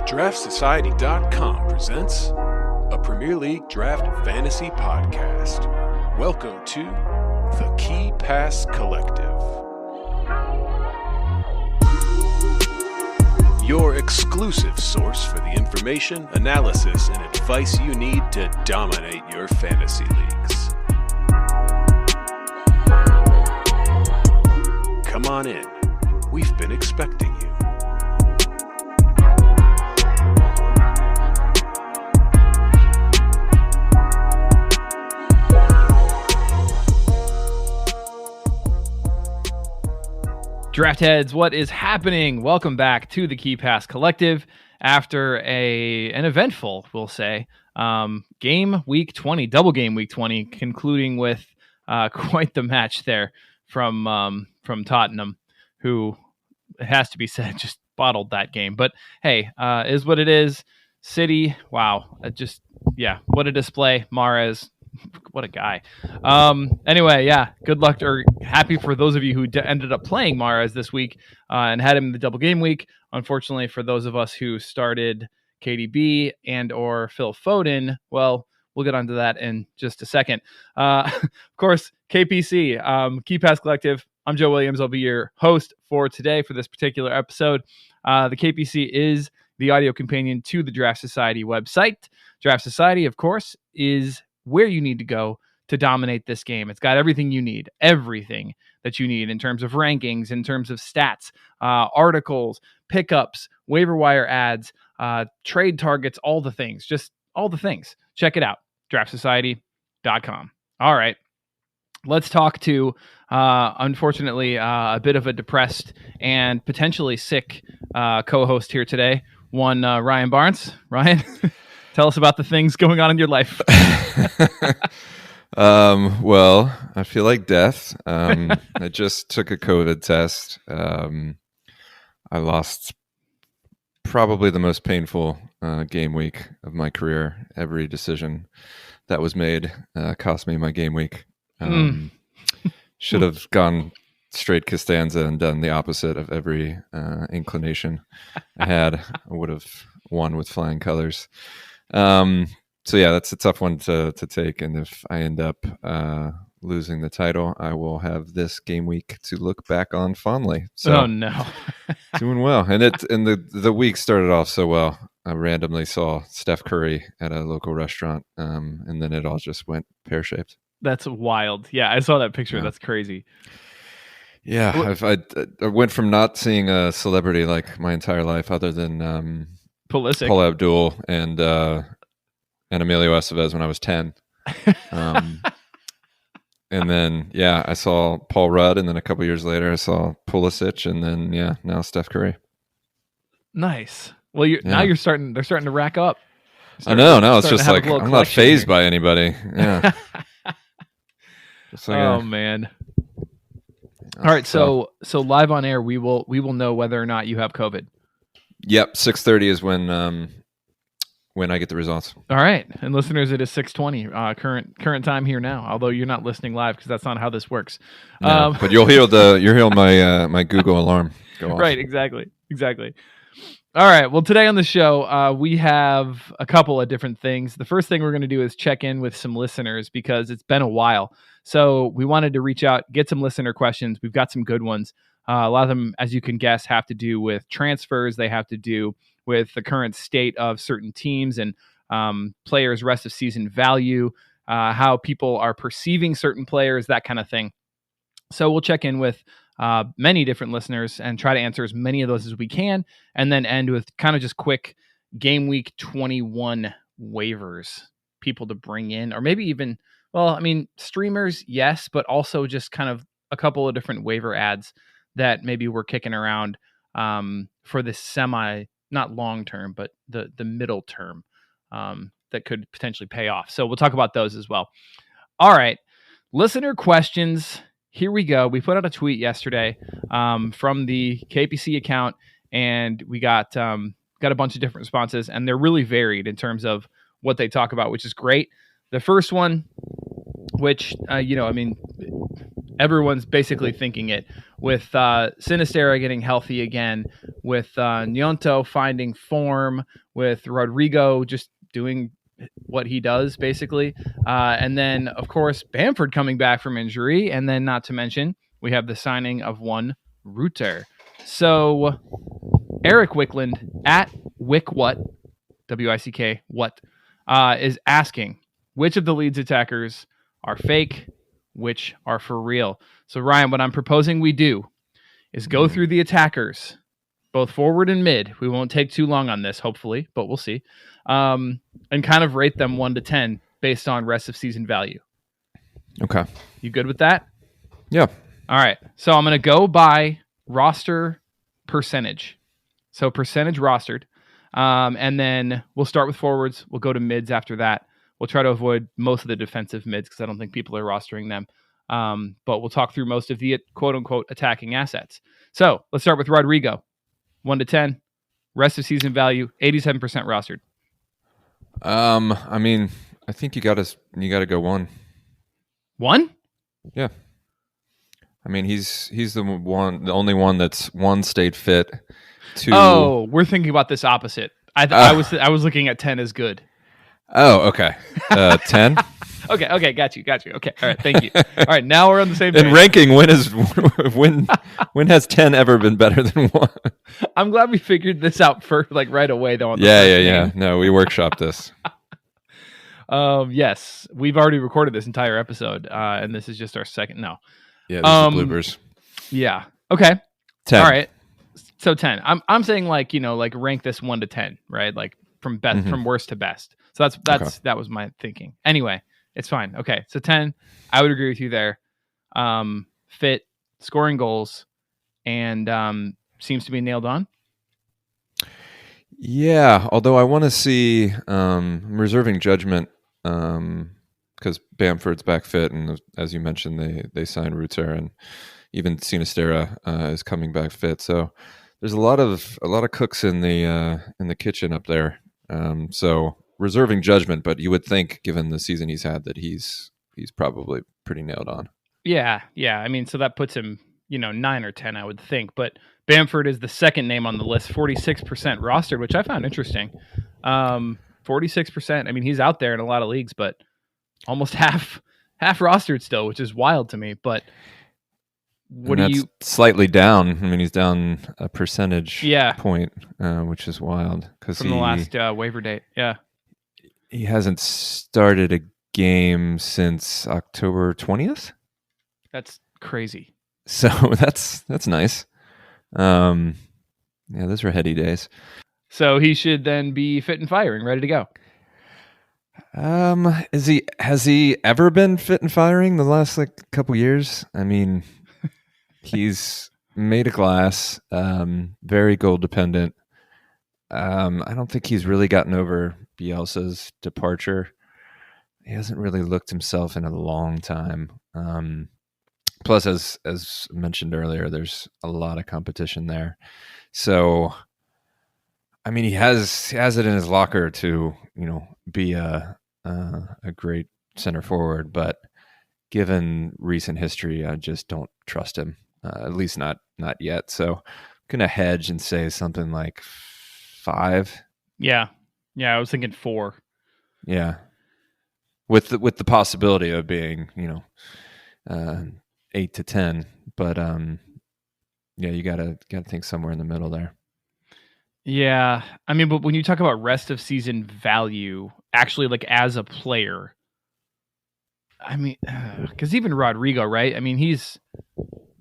DraftSociety.com presents a Premier League Draft Fantasy Podcast. Welcome to the Key Pass Collective. Your exclusive source for the information, analysis, and advice you need to dominate your fantasy leagues. Come on in. We've been expecting you. Draft heads, what is happening? Welcome back to the Key Pass Collective after an eventful, we'll say, game week 20, double game week 20, concluding with quite the match there from Tottenham, who, it has to be said, just bottled that game. But hey, is what it is. City, wow, what a display. Mahrez, what a guy. Anyway, yeah, good luck, or happy for those of you who ended up playing Mahrez this week and had him in the double game week. Unfortunately, for those of us who started KDB and or Phil Foden, well, we'll get onto that in just a second. Of course, KPC, Key Pass Collective. I'm Joe Williams. I'll be your host for today for this particular episode. The KPC is the audio companion to the Draft Society website. Draft Society, of course, is where you need to go to dominate this game. It's got everything you need, everything that you need in terms of rankings, in terms of stats, articles, pickups, waiver wire ads, trade targets, all the things, just all the things. Check it out, draftsociety.com. All right, let's talk to, unfortunately, a bit of a depressed and potentially sick co-host here today, one Ryan Barnes. Ryan, tell us about the things going on in your life. Well, I feel like death. I just took a COVID test. I lost probably the most painful game week of my career. Every decision that was made cost me my game week. Should have gone straight Costanza and done the opposite of every inclination I had. I would have won with flying colors. So yeah, that's a tough one to take. And if I end up losing the title, I will have this game week to look back on fondly. So, oh no. Doing well. And the week started off so well. I randomly saw Steph Curry at a local restaurant, and then it all just went pear-shaped. That's wild. Yeah, I saw that picture. Yeah. That's crazy. Yeah, I went from not seeing a celebrity like my entire life other than Pulisic, Paul Abdul and Emilio Estevez when I was 10. And then, yeah, I saw Paul Rudd, and then a couple years later I saw Pulisic, and then, yeah, now Steph Curry. Nice. Well, now they're starting to rack up. I know. Now it's just like I'm not fazed by anybody. Yeah. Oh man. All right, so live on air, we will know whether or not you have COVID. Yep, 6:30 is when I get the results. All right, and listeners, it is 6:20 current time here now. Although you're not listening live because that's not how this works. No, but you'll hear my Google alarm go off. Right, exactly. All right, well, today on the show, we have a couple of different things. The first thing we're going to do is check in with some listeners because it's been a while. So we wanted to reach out, get some listener questions. We've got some good ones. A lot of them, as you can guess, have to do with transfers. They have to do with the current state of certain teams and players' rest of season value, how people are perceiving certain players, that kind of thing. So we'll check in with many different listeners and try to answer as many of those as we can, and then end with kind of just quick game week 21 waivers, people to bring in, or maybe even, well, I mean, streamers, yes, but also just kind of a couple of different waiver ads that maybe we're kicking around for this not long term, but the middle term that could potentially pay off. So we'll talk about those as well. All right, listener questions. Here we go. We put out a tweet yesterday from the KPC account, and we got a bunch of different responses, and they're really varied in terms of what they talk about, which is great. The first one, which Everyone's basically thinking it, with Sinistera getting healthy again, with Nyonto finding form, with Rodrigo just doing what he does, basically. And then, of course, Bamford coming back from injury. And then, not to mention, we have the signing of one Reuter. So, Eric Wickland, at WickWhat, W-I-C-K, what, is asking, which of the Leeds attackers are fake, which are for real? So, Ryan, what I'm proposing we do is go through the attackers, both forward and mid. We won't take too long on this, hopefully, but we'll see. And kind of rate them 1 to 10 based on rest of season value. Okay. You good with that? Yeah. All right. So I'm going to go by roster percentage. So percentage rostered. And then we'll start with forwards. We'll go to mids after that. We'll try to avoid most of the defensive mids because I don't think people are rostering them. But we'll talk through most of the quote-unquote attacking assets. So let's start with Rodrigo. 1 to 10. Rest of season value, 87% rostered. I mean, I think you gotta go 1. 1? Yeah. I mean, he's the only one that's 1 stayed fit. 2. Oh, we're thinking about this opposite. I was looking at 10 as good. Oh, okay. 10. Okay, got you. Okay, all right, thank you. All right, now we're on the same page. In ranking, when has 10 ever been better than 1? I'm glad we figured this out right away though. On the Yeah. No, we workshopped this. Yes, we've already recorded this entire episode, and this is just our second. No. Yeah, this is bloopers. Yeah. Okay. 10. All right. So 10. I'm saying rank this 1 to 10, right? Like from best from worst to best. So that was my thinking. Anyway, it's fine. Okay. So 10, I would agree with you there. Fit, scoring goals, and seems to be nailed on. Yeah, although I want to see I'm reserving judgment because Bamford's back fit, and as you mentioned, they signed Reuter, and even Sinistera is coming back fit. So there's a lot of cooks in the kitchen up there. So reserving judgment, but you would think, given the season he's had, that he's probably pretty nailed on. Yeah. I mean, so that puts him 9 or 10, I would think, but Bamford is the second name on the list, 46% rostered, which I found interesting. 46%. I mean, he's out there in a lot of leagues, but almost half rostered still, which is wild to me. But slightly down? I mean, he's down a percentage point, which is wild from the last waiver date. Yeah, he hasn't started a game since October 20th. That's crazy. So that's nice. Yeah, those were heady days. So he should then be fit and firing, ready to go. Has he ever been fit and firing the last couple years? I mean, he's made of glass, very goal dependent. I don't think he's really gotten over Bielsa's departure. He hasn't really looked himself in a long time. Plus, as mentioned earlier, there's a lot of competition there. So, I mean, he has it in his locker to be a great center forward, but given recent history, I just don't trust him. At least not yet. So, I'm gonna hedge and say something like 5. Yeah, I was thinking 4. Yeah, with the possibility of being 8 to 10, but you gotta think somewhere in the middle there. Yeah, I mean, but when you talk about rest of season value, actually, as a player, I mean, because even Rodrigo, right? I mean, he's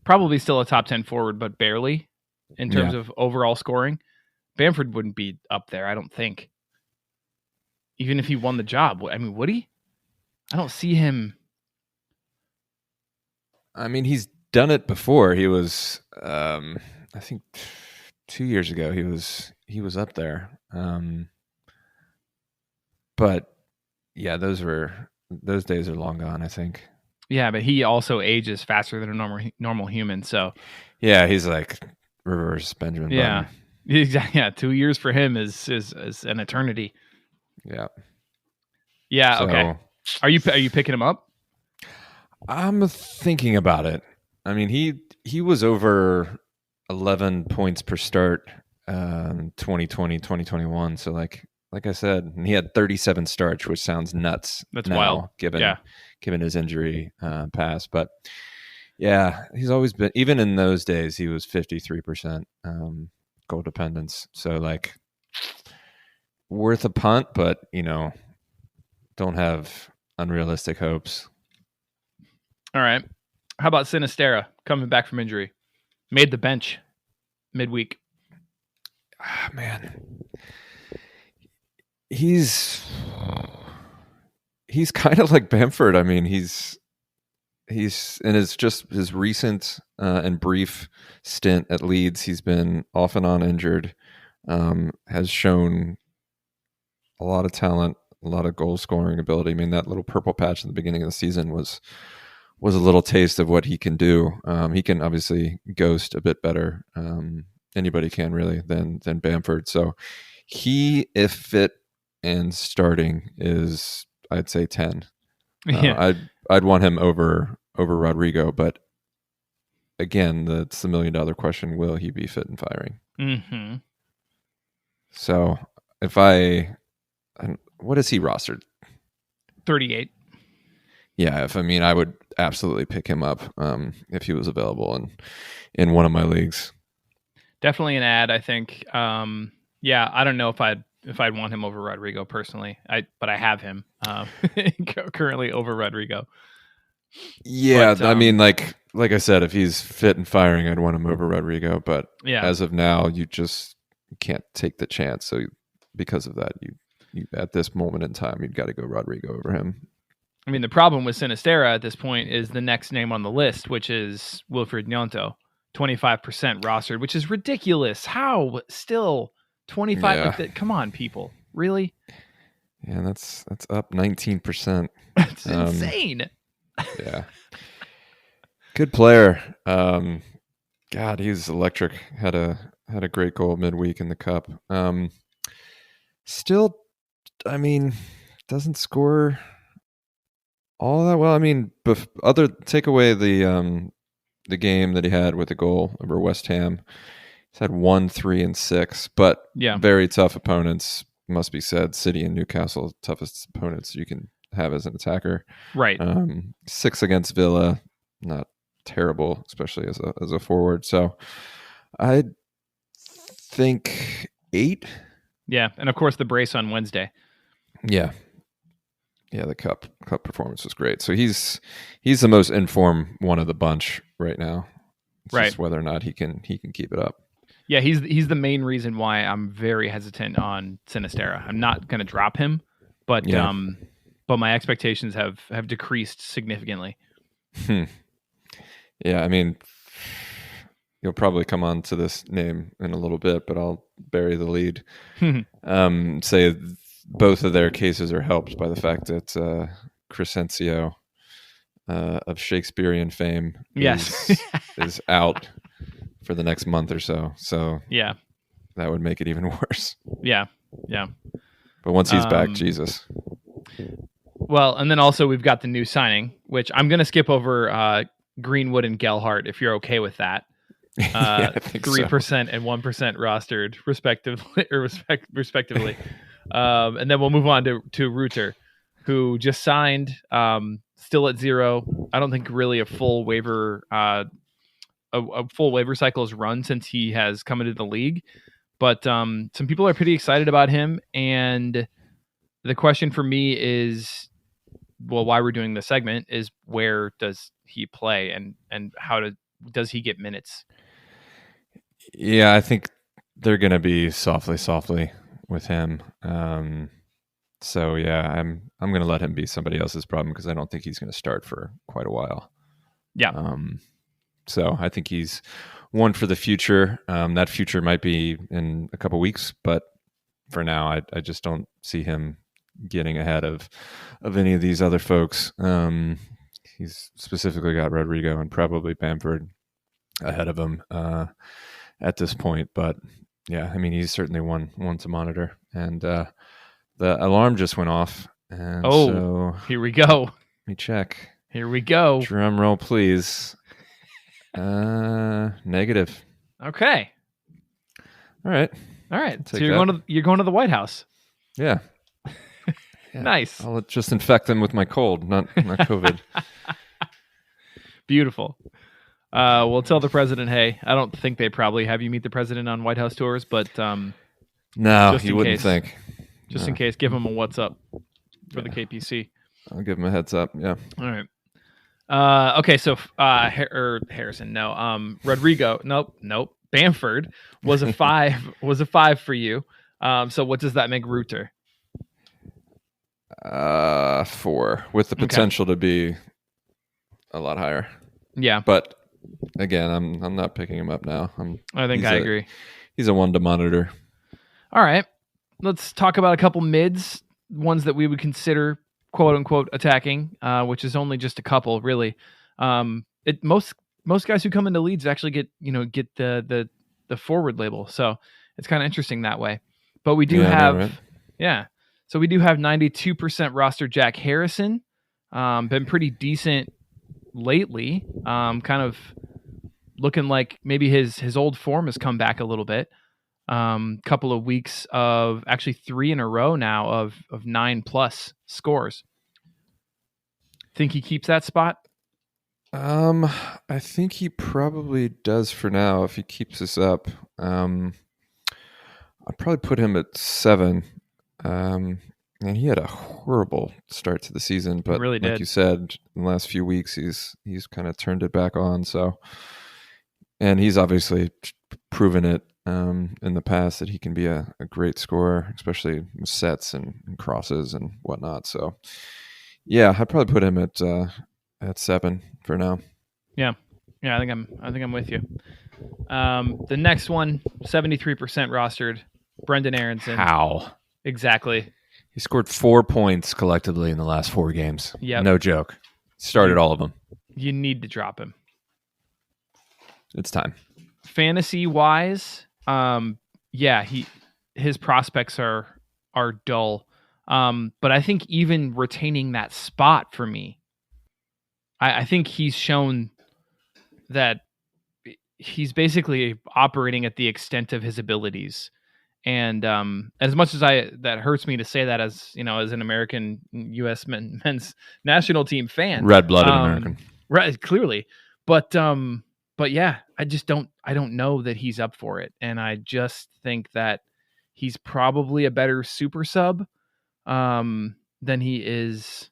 probably still a top 10 forward, but barely in terms of overall scoring. Bamford wouldn't be up there, I don't think. Even if he won the job, I mean, would he? I don't see him. I mean, he's done it before. He was, I think, 2 years ago. He was up there. But yeah, those days are long gone, I think. Yeah, but he also ages faster than a normal human. So yeah, he's like reverse Benjamin Button. Exactly. Yeah, 2 years for him is an eternity. Yeah. Yeah. So, okay. Are you picking him up? I'm thinking about it. I mean, he was over 11 points per start 2020, 2021. So like I said, and he had 37 starts, which sounds nuts. That's now, wild. given his injury past. But yeah, he's always been, even in those days, he was 53% goal dependence. So like worth a punt, but don't have unrealistic hopes. All right. How about Sinistera coming back from injury? Made the bench midweek. Man, he's kind of like Bamford. I mean, he's and it's just his recent and brief stint at Leeds. He's been off and on injured. Has shown a lot of talent, a lot of goal scoring ability. I mean, that little purple patch in the beginning of the season was a little taste of what he can do. He can obviously ghost a bit better. Anybody can really than Bamford. So he, if fit and starting, is I'd say 10. I'd want him over Rodrigo, but again, that's the $1 million question: will he be fit and firing? Mm-hmm. So if what is he rostered? 38. Yeah, I would absolutely pick him up if he was available in one of my leagues. Definitely an ad, I think. Yeah, I don't know if I'd want him over Rodrigo personally. But I have him currently over Rodrigo. Yeah, but, I mean, like I said, if he's fit and firing, I'd want him over Rodrigo. But as of now, you just can't take the chance. So because of that, you at this moment in time, you've got to go Rodrigo over him. I mean, the problem with Sinistera at this point is the next name on the list, which is Wilfried Gnonto, 25% rostered, which is ridiculous. How still 25? Yeah. Come on, people, really? Yeah, that's up 19%. That's insane. Yeah, good player. God, he's electric. Had a great goal midweek in the cup. Still, I mean, doesn't score all that well. I mean, take away the game that he had with the goal over West Ham. He's had 1, 3, and 6, but very tough opponents. Must be said, City and Newcastle, toughest opponents you can have as an attacker. Right. 6 against Villa, not terrible, especially as a forward. So I think 8. Yeah, and of course the brace on Wednesday. Yeah, the cup performance was great. So he's the most informed one of the bunch right now. It's just whether or not he can keep it up. Yeah, he's the main reason why I'm very hesitant on Sinistera. I'm not going to drop him, but my expectations have decreased significantly. Yeah, I mean, you'll probably come on to this name in a little bit, but I'll bury the lead. Say both of their cases are helped by the fact that Crescencio of Shakespearean fame is out for the next month or so. So yeah, that would make it even worse. Yeah. But once he's back, Jesus. Well, and then also we've got the new signing, which I'm going to skip over Greenwood and Gelhardt, if you're okay with that. 3% and 1% rostered, respectively. And then we'll move on to Reuter, who just signed, still at 0. I don't think really a full waiver cycle has run since he has come into the league, but some people are pretty excited about him. And the question for me is, well, why we're doing this segment is, where does he play and does he get minutes? Yeah, I think they're going to be softly with him. So yeah, I'm going to let him be somebody else's problem, because I don't think he's going to start for quite a while. Yeah. So I think he's one for the future. That future might be in a couple weeks, but for now, I just don't see him getting ahead of any of these other folks. He's specifically got Rodrigo and probably Bamford ahead of him at this point. But yeah, I mean, he's certainly one to monitor. And the alarm just went off. And so here we go. Let me check. Here we go. Drum roll, please. Negative. Okay. All right. So you're going to the White House. Yeah. Nice. I'll just infect them with my cold, not COVID. Beautiful. We'll tell the president, hey, I don't think they probably have you meet the president on White House tours, but no, you wouldn't think. Just in case, give him a what's up for the KPC. I'll give him a heads up. Yeah. All right. Okay, so Harrison, no. Rodrigo, nope. Bamford was a 5 was a 5 for you. So what does that make Reuter? 4 with the potential to be a lot higher. Yeah, but again, I'm not picking him up now. I agree. He's a one to monitor. All right, let's talk about a couple mids, ones that we would consider quote unquote attacking, which is only just a couple really. Most guys who come into Leeds actually get the forward label, so it's kind of interesting that way. But we do So we do have 92% roster Jack Harrison. Been pretty decent lately. Kind of looking like maybe his old form has come back a little bit. Couple of weeks of actually 3 in a row now of 9+ scores. Think he keeps that spot? I think he probably does for now if he keeps this up. I'd probably put him at 7. And he had a horrible start to the season, but really like you said, in the last few weeks, he's kind of turned it back on. So, and he's obviously proven it in the past that he can be a great scorer, especially with sets and crosses and whatnot. So, yeah, I'd probably put him at 7 for now. Yeah, I think I'm with you. The next one, 73% rostered, Brendan Aronson. How? Exactly. He scored 4 points collectively in the last 4 games. Yeah, no joke. Started all of them. You need to drop him. It's time. Fantasy wise, his prospects are dull. But I think even retaining that spot for me, I think he's shown that he's basically operating at the extent of his abilities. And as much as that hurts me to say that as an American U.S. men's national team fan, red-blooded American, right? Clearly, but yeah, I don't know that he's up for it, and I just think that he's probably a better super sub than he is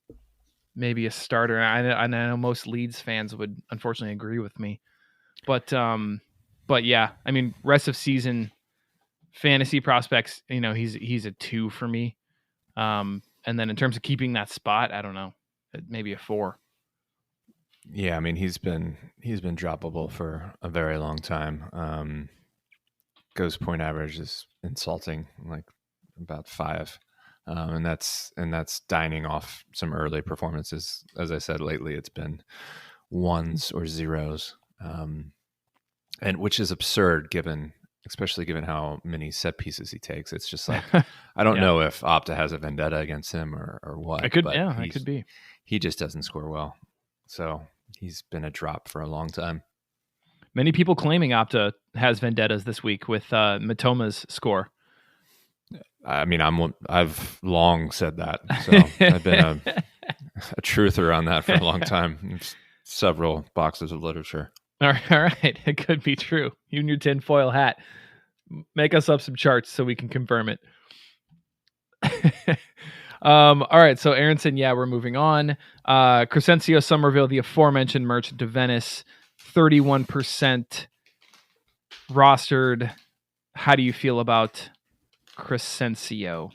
maybe a starter. I know most Leeds fans would unfortunately agree with me, but yeah, I mean, rest of season fantasy prospects, he's a 2 for me. And then in terms of keeping that spot, I don't know, maybe a 4. Yeah, I mean, he's been droppable for a very long time. Goes point average is insulting, like about 5. And that's dining off some early performances. As I said, lately it's been 1s or 0s. And which is absurd especially given how many set pieces he takes. It's just like, I don't know if Opta has a vendetta against him or what. It could be. He just doesn't score well. So he's been a drop for a long time. Many people claiming Opta has vendettas this week with Matoma's score. I mean, I've long said that. So I've been a truther on that for a long time. Several boxes of literature. All right. It could be true. You and your tinfoil hat. Make us up some charts so we can confirm it. All right. So Aronson, we're moving on. Crescencio Somerville, the aforementioned merchant of Venice, 31% rostered. How do you feel about Crescencio?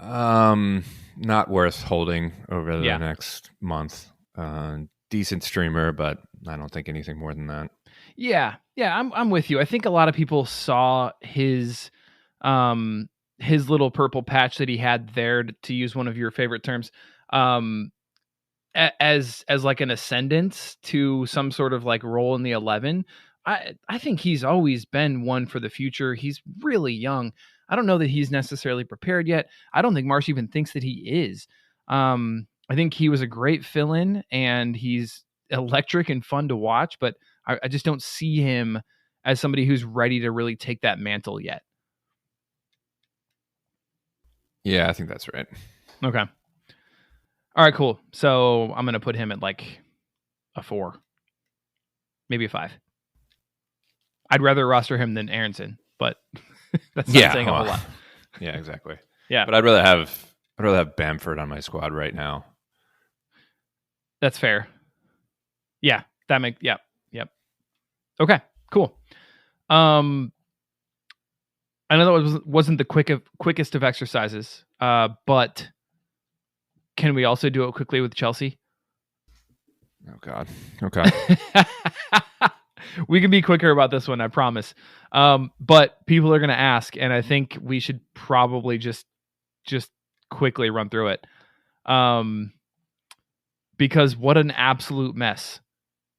Not worth holding over the next month. Decent streamer, but I don't think anything more than that. Yeah, I'm with you. I think a lot of people saw his little purple patch that he had there, to use one of your favorite terms, as like an ascendance to some sort of like role in the 11. I think he's always been one for the future. He's really young. I don't know that he's necessarily prepared yet. I don't think Marsh even thinks that he is. I think he was a great fill-in, and he's electric and fun to watch, but I just don't see him as somebody who's ready to really take that mantle yet. Yeah, I think that's right. Okay. All right, cool. So I'm going to put him at like a 4, maybe a 5. I'd rather roster him than Aronson, but that's not saying a whole lot. Yeah, exactly. Yeah, but I'd rather have Bamford on my squad right now. that's fair. Yeah, yep. Okay, cool. I know that wasn't the quickest of exercises, but can we also do it quickly with Chelsea? Oh God. Okay. We can be quicker about this one, I promise. But people are going to ask, and I think we should probably just quickly run through it. Because what an absolute mess.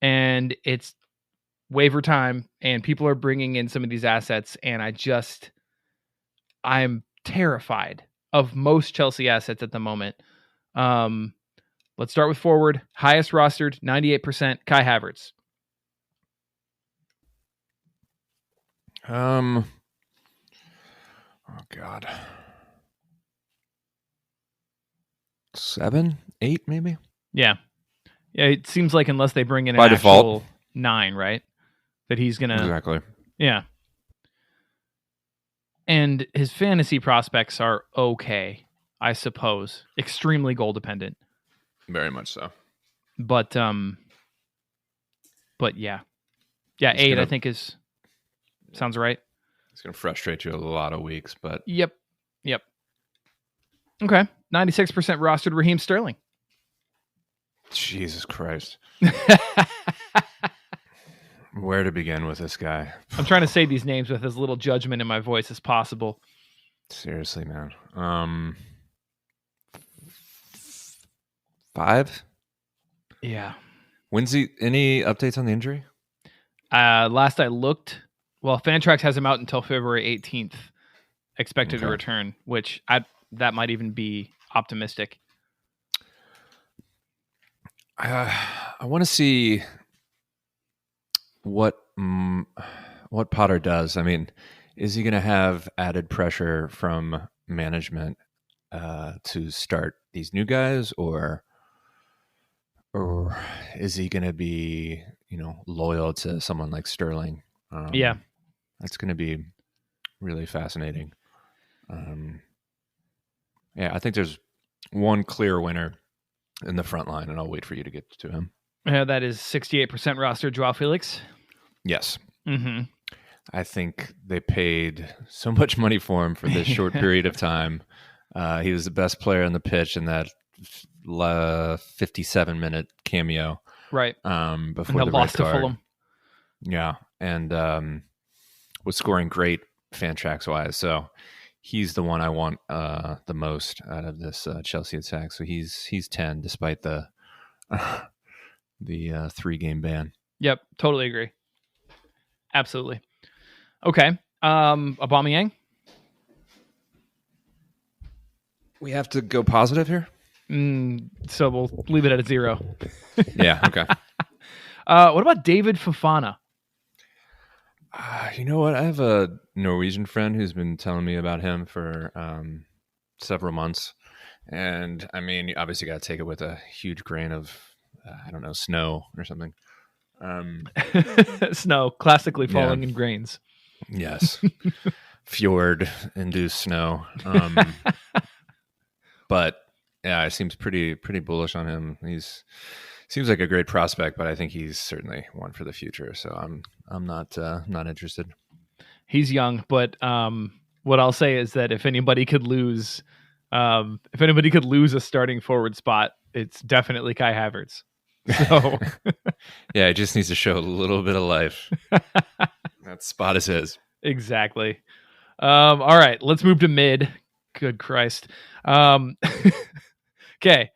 And it's waiver time, and people are bringing in some of these assets, and I'm terrified of most Chelsea assets at the moment. Let's start with forward. Highest rostered, 98%, Kai Havertz. Oh God. 7, 8, maybe. Yeah. It seems like unless they bring in By an default. actual 9, right? That he's gonna. Exactly. Yeah. And his fantasy prospects are okay, I suppose. Extremely goal dependent. Very much so. But yeah. Yeah, 8 I think sounds right. It's gonna frustrate you a lot of weeks, but Yep. Okay. 96% rostered Raheem Sterling. Jesus Christ. Where to begin with this guy? I'm trying to say these names with as little judgment in my voice as possible. Seriously, man. 5? Yeah. When's any updates on the injury? Last I looked, Fantrax has him out until February 18th, expected to return, which that might even be optimistic. I want to see what Potter does. I mean, is he going to have added pressure from management to start these new guys, or is he going to be, loyal to someone like Sterling? Yeah, that's going to be really fascinating. Yeah, I think there's one clear winner in the front line, and I'll wait for you to get to him. That is 68% roster, Joao Felix. Yes. Mm-hmm. I think they paid so much money for him for this short period of time. He was the best player on the pitch in that 57-minute cameo. Right. Before the loss red card. to Fulham. Yeah. And was scoring great Fantrax-wise. So he's the one I want the most out of this Chelsea attack. So he's 10 despite the 3-game ban. Yep, totally agree. Absolutely. Okay. Aubameyang? We have to go positive here? So we'll leave it at a 0. Yeah, okay. What about David Fofana? You know what? I have a Norwegian friend who's been telling me about him for several months. And, I mean, you obviously got to take it with a huge grain of, snow or something. Snow, classically falling in grains. Yes. Fjord-induced snow. But, yeah, it seems pretty bullish on him. Seems like a great prospect, but I think he's certainly one for the future. So I'm not interested. He's young, but what I'll say is that if anybody could lose a starting forward spot, it's definitely Kai Havertz. So yeah, he just needs to show a little bit of life. That spot is his. Exactly. All right, let's move to mid. Good Christ. Okay. 100%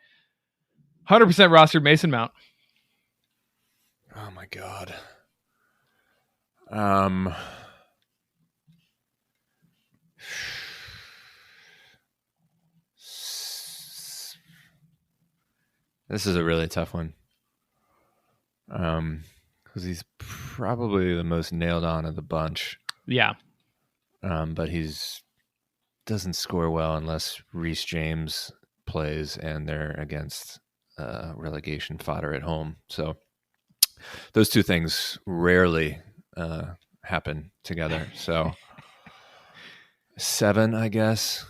rostered Mason Mount. Oh my God. This is a really tough one. Because he's probably the most nailed on of the bunch. Yeah. But doesn't score well unless Reece James plays and they're against relegation fodder at home. So those two things rarely happen together. So 7, I guess.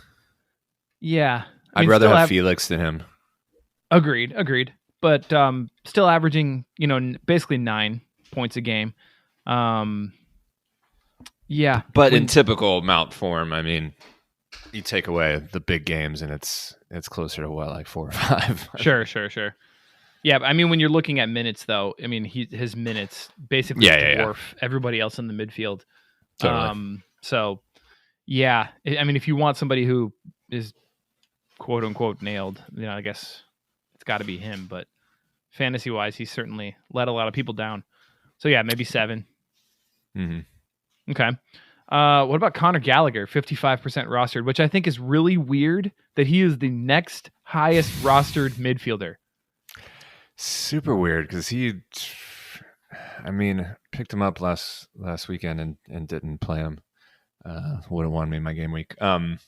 Yeah. I'd rather have Felix than him. Agreed. But still averaging, basically 9 points a game. Yeah. But in typical Mount form, I mean, you take away the big games and it's closer to like 4 or 5. Sure. Yeah, I mean, when you're looking at minutes, though, I mean, his minutes basically dwarf everybody else in the midfield. Totally. So, yeah, I mean, if you want somebody who is quote unquote nailed, I guess it's got to be him. But fantasy wise, he's certainly let a lot of people down. So yeah, maybe 7. Mm-hmm. Okay. What about Conor Gallagher, 55% rostered, which I think is really weird that he is the next highest rostered midfielder. Super weird because picked him up last weekend and didn't play him. Would have won me my game week. But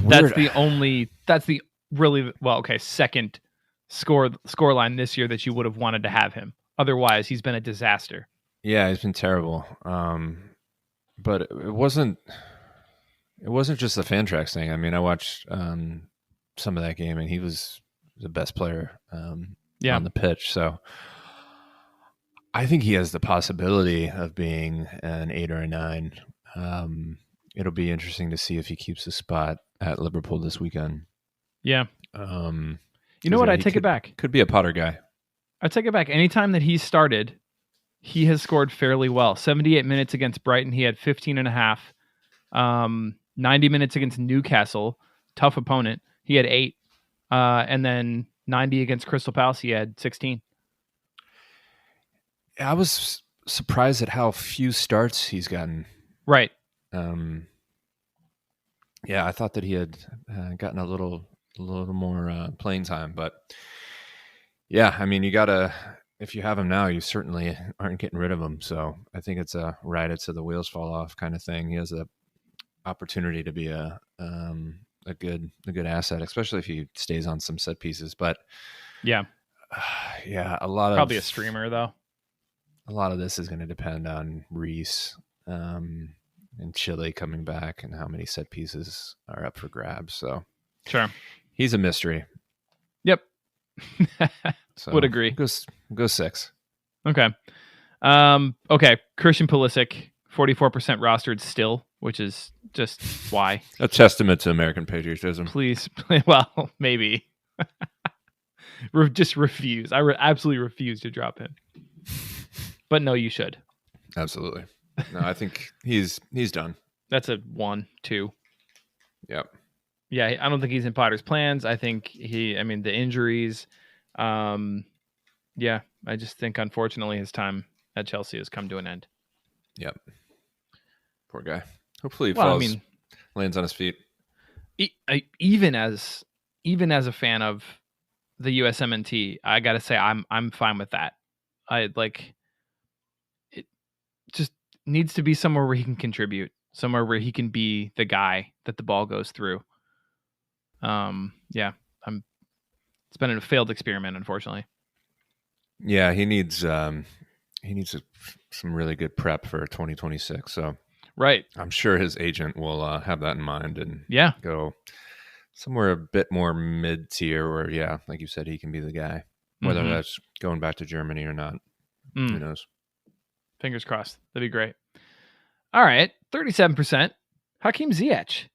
weird. that's the really, second score line this year that you would have wanted to have him. Otherwise, he's been a disaster. Yeah, he's been terrible. But it wasn't just the Fantrax thing. I mean, I watched some of that game, and he was the best player on the pitch. So I think he has the possibility of being an 8 or a 9. It'll be interesting to see if he keeps the spot at Liverpool this weekend. Yeah. You know what? I take it back. Could be a Potter guy. I take it back. Anytime that he's started, he has scored fairly well. 78 minutes against Brighton, he had 15.5. 90 minutes against Newcastle, tough opponent, he had 8. And then 90 against Crystal Palace, he had 16. I was surprised at how few starts he's gotten. Right. Yeah, I thought that he had gotten a little more playing time, but yeah, I mean, if you have him now, you certainly aren't getting rid of him. So I think it's a ride it till the wheels fall off kind of thing. He has a opportunity to be a good asset, especially if he stays on some set pieces. But yeah, probably a streamer though. A lot of this is going to depend on Reece and Chile coming back and how many set pieces are up for grabs. So sure, he's a mystery. Yep. So would agree. Go 6. Okay. Okay. Christian Pulisic, 44% rostered still, which is just why. A testament to American patriotism. Please. Well, maybe. Just refuse. I absolutely refuse to drop him. But no, you should. Absolutely. No, I think he's done. That's a 1, 2. Yep. Yeah, I don't think he's in Potter's plans. I think the injuries. Yeah, I just think unfortunately his time at Chelsea has come to an end. Yep. Poor guy. Hopefully he lands on his feet. Even as a fan of the USMNT, I gotta say I'm fine with that. It just needs to be somewhere where he can contribute, somewhere where he can be the guy that the ball goes through. Yeah, it's been a failed experiment, unfortunately. Yeah, he needs some really good prep for 2026. So right, I'm sure his agent will have that in mind and go somewhere a bit more mid tier where, like you said, he can be the guy. Whether that's going back to Germany or not, who knows? Fingers crossed. That'd be great. All right, 37%. Hakeem Ziyech.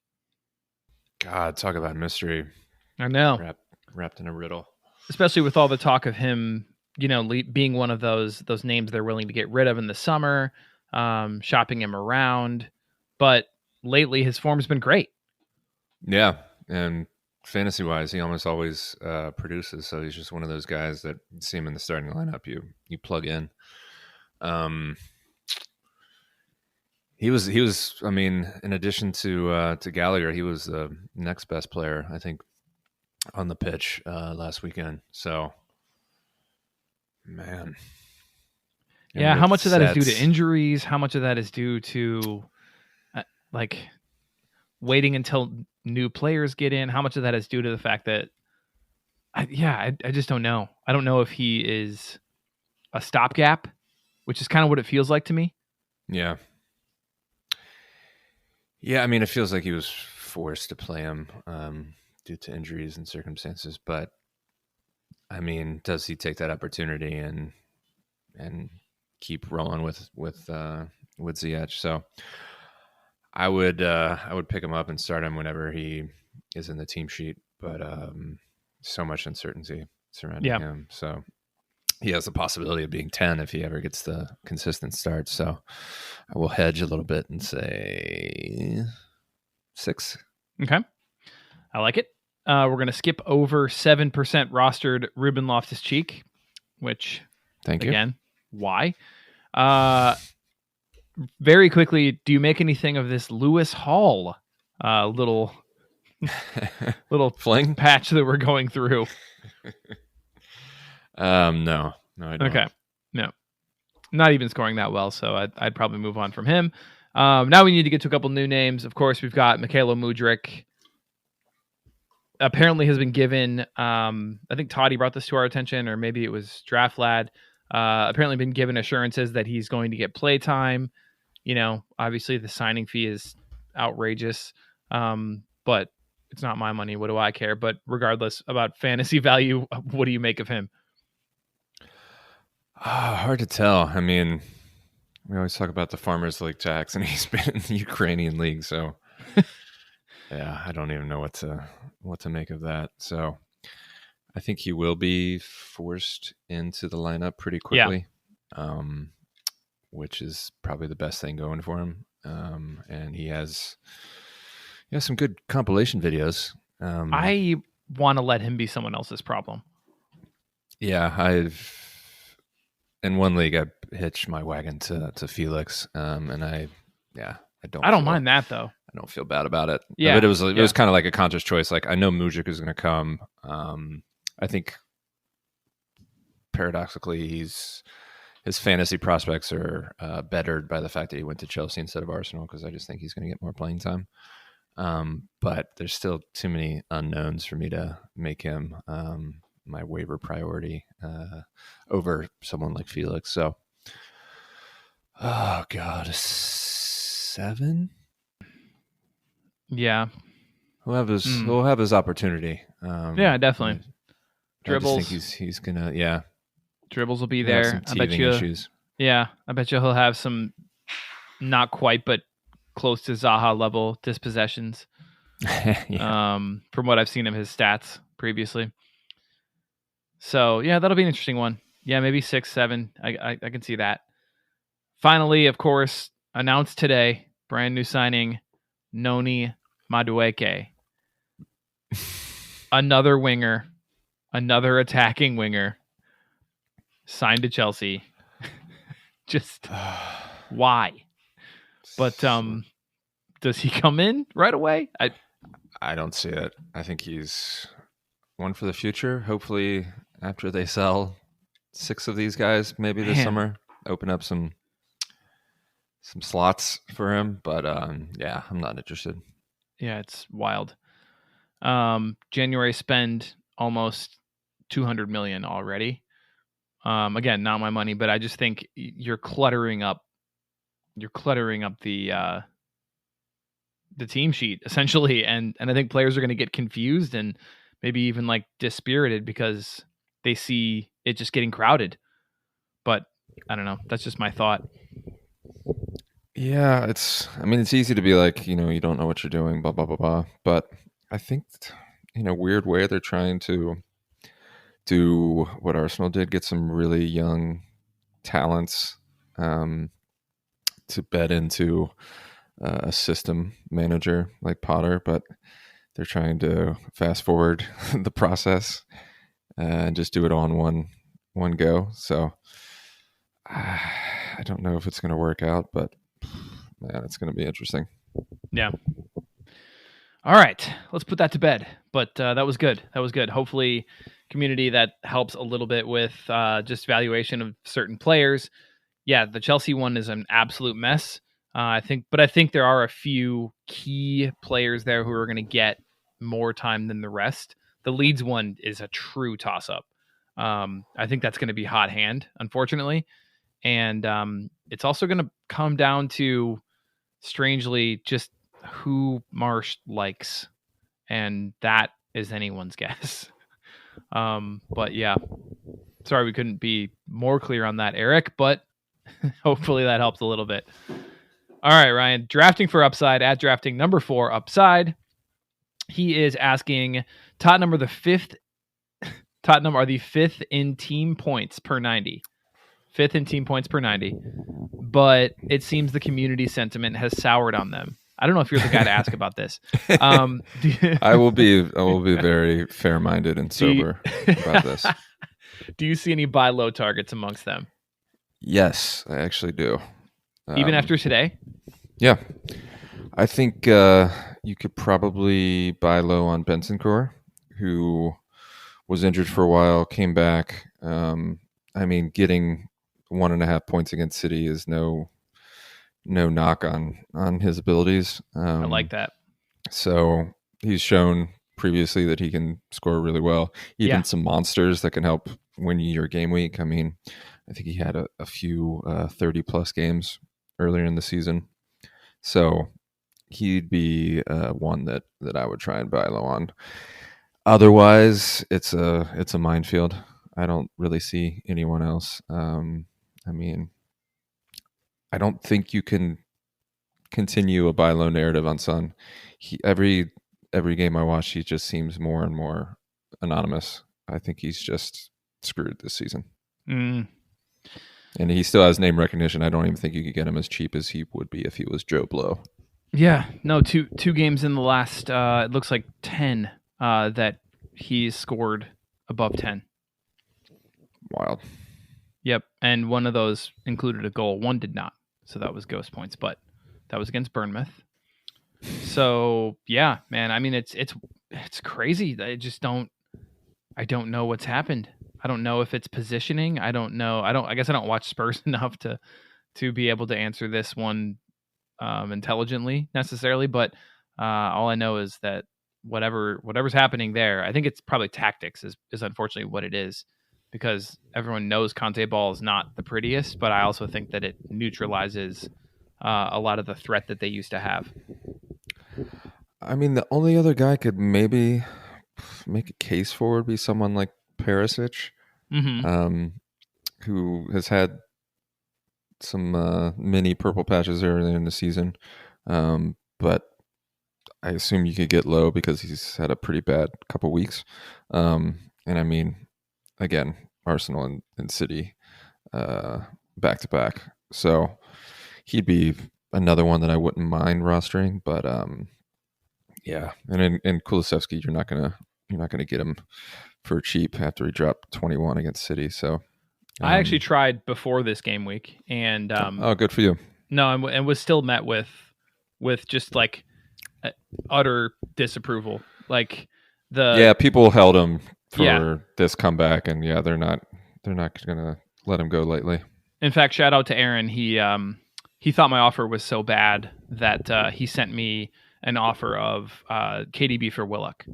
God, talk about mystery. I know. Wrapped in a riddle. Especially with all the talk of him, being one of those names they're willing to get rid of in the summer, shopping him around. But lately, his form's been great. Yeah, and fantasy-wise, he almost always produces. So he's just one of those guys that you see him in the starting lineup, you plug in. He was. I mean, in addition to Gallagher, he was the next best player. I think on the pitch last weekend. So, man. Yeah, how much of that is due to injuries? How much of that is due to like waiting until new players get in? How much of that is due to the fact that I just don't know. I don't know if he is a stopgap, which is kind of what it feels like to me. Yeah. Yeah, I mean, it feels like he was forced to play him due to injuries and circumstances. But, I mean, does he take that opportunity and keep rolling with Ziyech? So I would pick him up and start him whenever he is in the team sheet. But so much uncertainty surrounding him. So he has the possibility of being 10 if he ever gets the consistent start. So I will hedge a little bit and say 6. Okay. I like it. We're going to skip over 7% rostered Ruben Loftus-Cheek, which, again, why? Very quickly, do you make anything of this Lewis Hall little fling patch that we're going through? No, I don't. Okay, no, not even scoring that well, so I'd probably move on from him. Now we need to get to a couple new names. Of course, we've got Mykhailo Mudryk. Apparently has been given, I think Toddy brought this to our attention, or maybe it was Draft Lad. Apparently been given assurances that he's going to get play time. Obviously the signing fee is outrageous, but it's not my money. What do I care? But regardless about fantasy value, what do you make of him? Hard to tell. I mean, we always talk about the Farmers League tax, and he's been in the Ukrainian league, so yeah, I don't even know what to make of that. So I think he will be forced into the lineup pretty quickly, which is probably the best thing going for him. And he has some good compilation videos. I want to let him be someone else's problem. Yeah, in one league I hitched my wagon to Felix, and I don't mind that though. I don't feel bad about it. Yeah, but it was kind of like a conscious choice. Like, I know Mudryk is going to come. I think paradoxically his fantasy prospects are bettered by the fact that he went to Chelsea instead of Arsenal, because I just think he's going to get more playing time. But there's still too many unknowns for me to make him my waiver priority over someone like Felix. So, oh God, 7. Yeah, he'll have his opportunity. Yeah, definitely. Dribbles. I just think he's gonna. Dribbles will be there. I bet you. Issues. Yeah, I bet you he'll have some, not quite, but close to Zaha level dispossessions. From what I've seen of his stats previously. So yeah, that'll be an interesting one. Yeah, maybe 6, 7. I can see that. Finally, of course, announced today, brand new signing, Noni Madueke. Another winger, another attacking winger, signed to Chelsea. Just why? But does he come in right away? I don't see it. I think he's one for the future. Hopefully, after they sell 6 of these guys, maybe this summer, open up some slots for him. But I'm not interested. Yeah, it's wild. January spend almost 200 million already. Again, not my money, but I just think you're cluttering up the team sheet essentially, and I think players are going to get confused and maybe even like dispirited because they see it just getting crowded. But I don't know. That's just my thought. Yeah, it's easy to be like, you don't know what you're doing, blah, blah, blah, blah. But I think in a weird way, they're trying to do what Arsenal did, get some really young talents to bet into a system manager like Potter, but they're trying to fast forward the process and just do it all in one go. So I don't know if it's going to work out, but man, it's going to be interesting. Yeah. All right, let's put that to bed. But that was good. That was good. Hopefully, community that helps a little bit with just valuation of certain players. Yeah, the Chelsea one is an absolute mess. I think there are a few key players there who are going to get more time than the rest. The Leeds one is a true toss-up. I think that's going to be hot hand, unfortunately, and it's also going to come down to, strangely, just who Marsh likes, and that is anyone's guess. But yeah, sorry we couldn't be more clear on that, Eric, but hopefully that helps a little bit. All right, Ryan, drafting for upside at drafting number 4 upside. He is asking, Tottenham are the fifth in team points per 90. Fifth in team points per 90. But it seems the community sentiment has soured on them. I don't know if you're the guy to ask about this. I will be very fair-minded and sober about this. Do you see any buy low targets amongst them? Yes, I actually do. Even after today? Yeah. I think you could probably buy low on Bentancur, who was injured for a while, came back. Getting 1.5 points against City is no knock on his abilities. I like that. So he's shown previously that he can score really well. Even some monsters that can help win your game week. I mean, I think he had a few 30-plus games earlier in the season. So he'd be one that I would try and buy low on. Otherwise, it's a minefield. I don't really see anyone else. I don't think you can continue a buy low narrative on Son. Every game I watch, he just seems more and more anonymous. I think he's just screwed this season. And he still has name recognition. I don't even think you could get him as cheap as he would be if he was Joe Blow. Yeah, no, two games in the last, it looks like 10 that he's scored above 10. Wild. Yep, and one of those included a goal. One did not, so that was ghost points, but that was against Bournemouth. So yeah, man. I mean, it's crazy. I don't know what's happened. I don't know if it's positioning. I don't know. I guess I don't watch Spurs enough to be able to answer this one intelligently necessarily. But all I know is that whatever's happening there, I think it's probably tactics is unfortunately what it is, because everyone knows Conte ball is not the prettiest, but I also think that it neutralizes a lot of the threat that they used to have. I mean, the only other guy could maybe make a case for would be someone like Perisic, who has had some mini purple patches earlier in the season. But I assume you could get low because he's had a pretty bad couple weeks. And I mean, again, Arsenal and City back to back. So he'd be another one that I wouldn't mind rostering, but yeah. And in Kulusevski, you're not gonna get him for cheap after he dropped 21 against City. So I actually tried before this game week, and good for you. No, and was still met with just like utter disapproval. Like people held him for this comeback, and they're not gonna let him go lightly. In fact, shout out to Aaron. He thought my offer was so bad that he sent me an offer of KDB for Willock.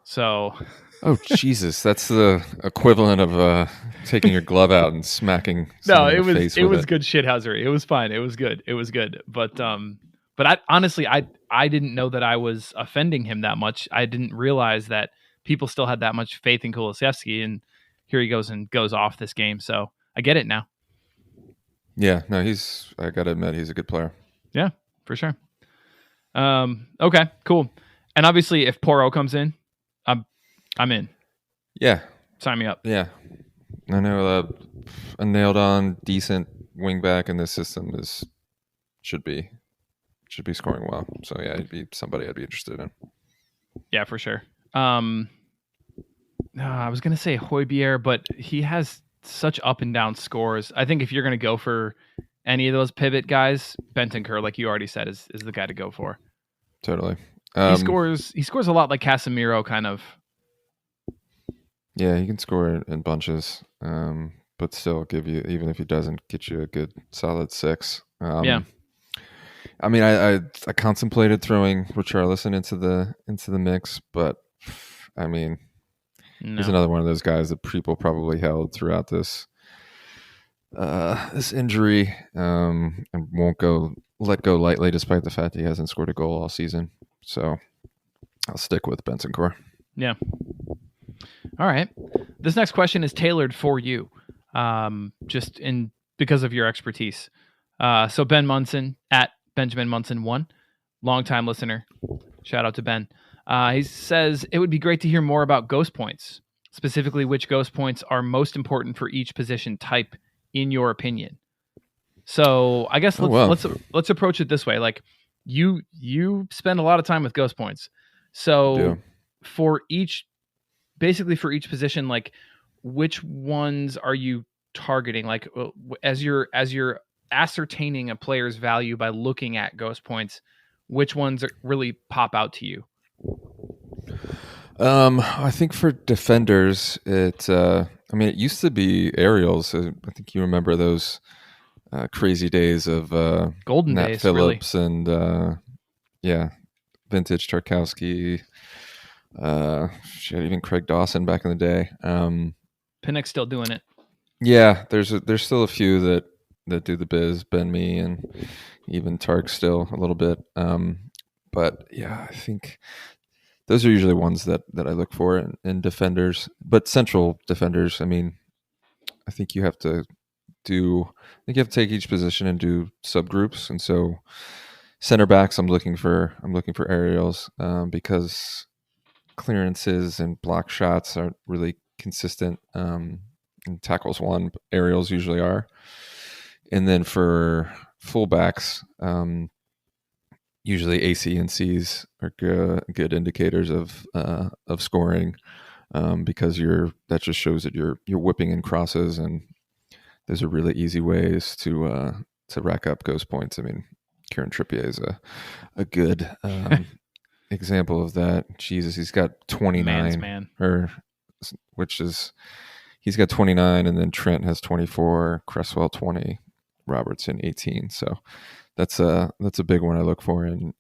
So, oh Jesus, that's the equivalent of taking your glove out and smacking. No, it was face it was it. Good shithousery. It was fine. It was good. But I honestly I didn't know that I was offending him that much. I didn't realize that people still had that much faith in Kulusevski, and here he goes and goes off this game. So I get it now. Yeah, no, I gotta admit, he's a good player. Yeah, for sure. Okay, cool. And obviously, if Porro comes in, I'm in. Yeah, sign me up. Yeah, I know a nailed on decent wingback in this system should be scoring well. So yeah, he'd be somebody I'd be interested in. Yeah, for sure. I was gonna say Højbjerg, but he has such up and down scores. I think if you're gonna go for any of those pivot guys, Bentancur, like you already said, is the guy to go for. Totally. He scores a lot like Casemiro, kind of. Yeah, he can score in bunches, but still give you, even if he doesn't, get you a good solid 6. Yeah. I mean, I contemplated throwing Richarlison into the mix, but I mean, he's another one of those guys that people probably held throughout this injury, and won't let go lightly, despite the fact that he hasn't scored a goal all season. So I'll stick with Bentancur. Yeah. All right. This next question is tailored for you, just because of your expertise. So Ben Munson at Benjamin Munson 1, longtime listener. Shout out to Ben. He says it would be great to hear more about ghost points, specifically which ghost points are most important for each position type, in your opinion. So I guess let's approach it this way. Like you spend a lot of time with ghost points. So for each position, like which ones are you targeting? Like as you're ascertaining a player's value by looking at ghost points, which ones really pop out to you? I think for defenders, it used to be aerials. I think you remember those crazy days of golden Nat days, Phillips, really. and vintage Tarkowski. Even Craig Dawson back in the day. Pinnock's still doing it. Yeah, there's still a few that do the biz, Ben Mee, and even Tark still a little bit. But yeah, I think those are usually ones that I look for in defenders. But central defenders, I mean, I think you have to take each position and do subgroups. And so center backs, I'm looking for aerials, because clearances and block shots aren't really consistent. And tackles one, aerials usually are. And then for fullbacks, usually AC and Cs are good indicators of scoring, because that just shows that you're whipping in crosses, and those are really easy ways to rack up ghost points. I mean, Kieran Trippier is a good example of that. Jesus, he's got 29, he's got 29, and then Trent has 24, Cresswell 20, Robertson 18. So that's a big one I look for in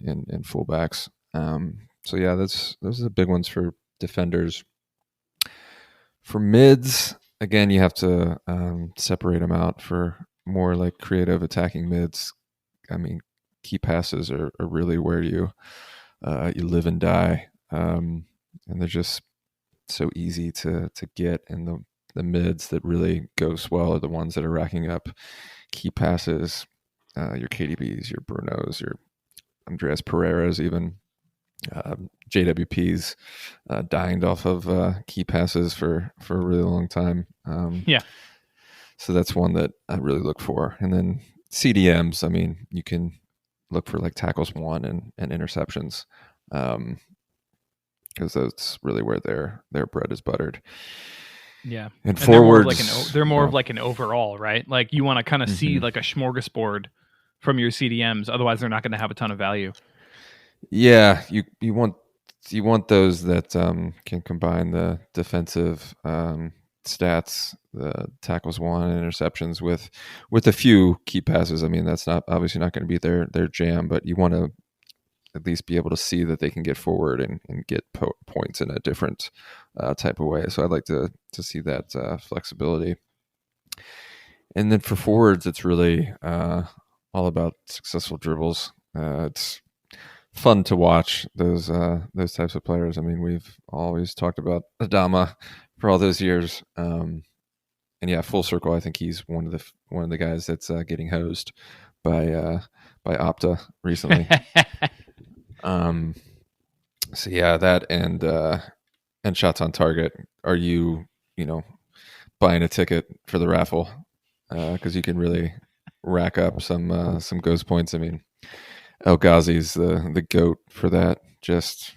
fullbacks. So yeah, those are the big ones for defenders. For mids, again, you have to separate them out. For more like creative attacking mids, I mean, key passes are really where you live and die, and they're just so easy to get. And the mids that really go swell are the ones that are racking up key passes. Your KDBs, your Brunos, your Andreas Pereiras, even JWPs, dined off of key passes for a really long time. So that's one that I really look for. And then CDMs, I mean, you can look for like tackles won and interceptions, because that's really where their bread is buttered. Yeah, and forwards, they're more of like an overall, right? Like you want to kind of see like a smorgasbord from your CDMs. Otherwise, they're not going to have a ton of value. Yeah, you want those that can combine the defensive stats, the tackles won, and interceptions with a few key passes. I mean, that's obviously not going to be their jam, but you want to at least be able to see that they can get forward and get points in a different type of way. So I'd like to see that flexibility. And then for forwards, it's really all about successful dribbles. It's fun to watch those types of players. I mean, we've always talked about Adama for all those years, and yeah, full circle. I think he's one of the guys that's getting hosed by Opta recently. So yeah, that and shots on target. Are you buying a ticket for the raffle? Because you can really rack up some ghost points. I mean, El Ghazi's the GOAT for that, just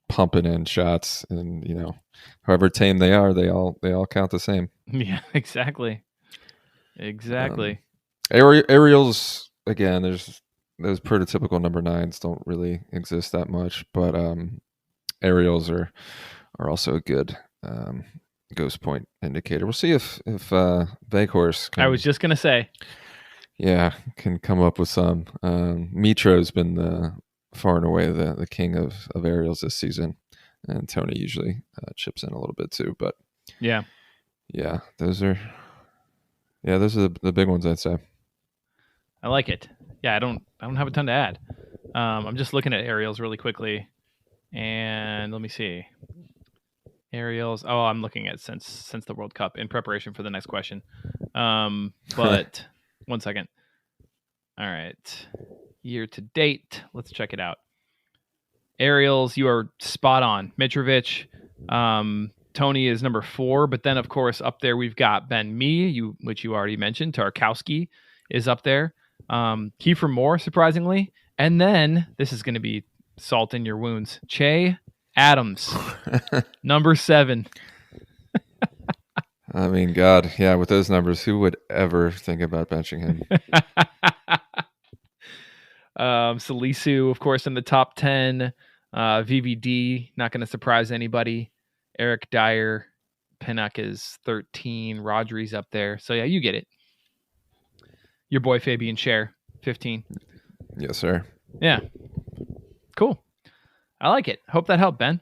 pumping in shots, and however tame they are, they all count the same. Yeah, exactly. Aerials, again, there's those prototypical number 9s don't really exist that much, but aerials are also a good ghost point indicator. We'll see if Veghorst can, I was just gonna say, can come up with some. Mitro's been far and away the king of aerials this season, and Tony usually chips in a little bit too. But yeah, those are the big ones, I'd say. I like it. Yeah, I don't have a ton to add. I'm just looking at aerials really quickly, and let me see. Aerials. Oh, I'm looking at since the World Cup in preparation for the next question. But 1 second. All right. Year to date. Let's check it out. Aerials, you are spot on. Mitrovic. Tony is number 4, but then of course up there we've got Ben Mee, which you already mentioned. Tarkowski is up there. Kiefer Moore, surprisingly, and then this is going to be salt in your wounds. Che Adams, number 7. I mean, God, yeah, with those numbers, who would ever think about benching him? Salisu, of course, in the top 10. VVD, not going to surprise anybody. Eric Dyer, Pinnock is 13. Rodri's up there. So, yeah, you get it. Your boy Fabian Scher, 15. Yes, sir. Yeah. Cool. I like it. Hope that helped, Ben.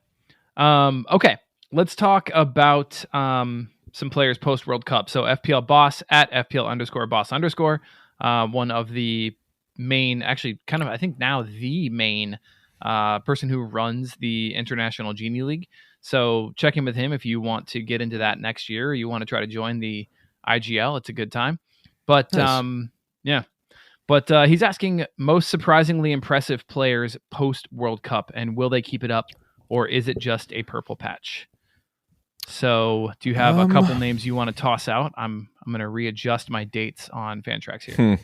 Okay. Let's talk about some players post-World Cup. So, FPL Boss at FPL_Boss_. One of the main, actually, kind of, I think now the main person who runs the International Genie League. So check in with him if you want to get into that next year, or you want to try to join the IGL. It's a good time. But nice. But he's asking most surprisingly impressive players post World Cup, and will they keep it up, or is it just a purple patch? So do you have a couple names you want to toss out? I'm going to readjust my dates on Fantrax here.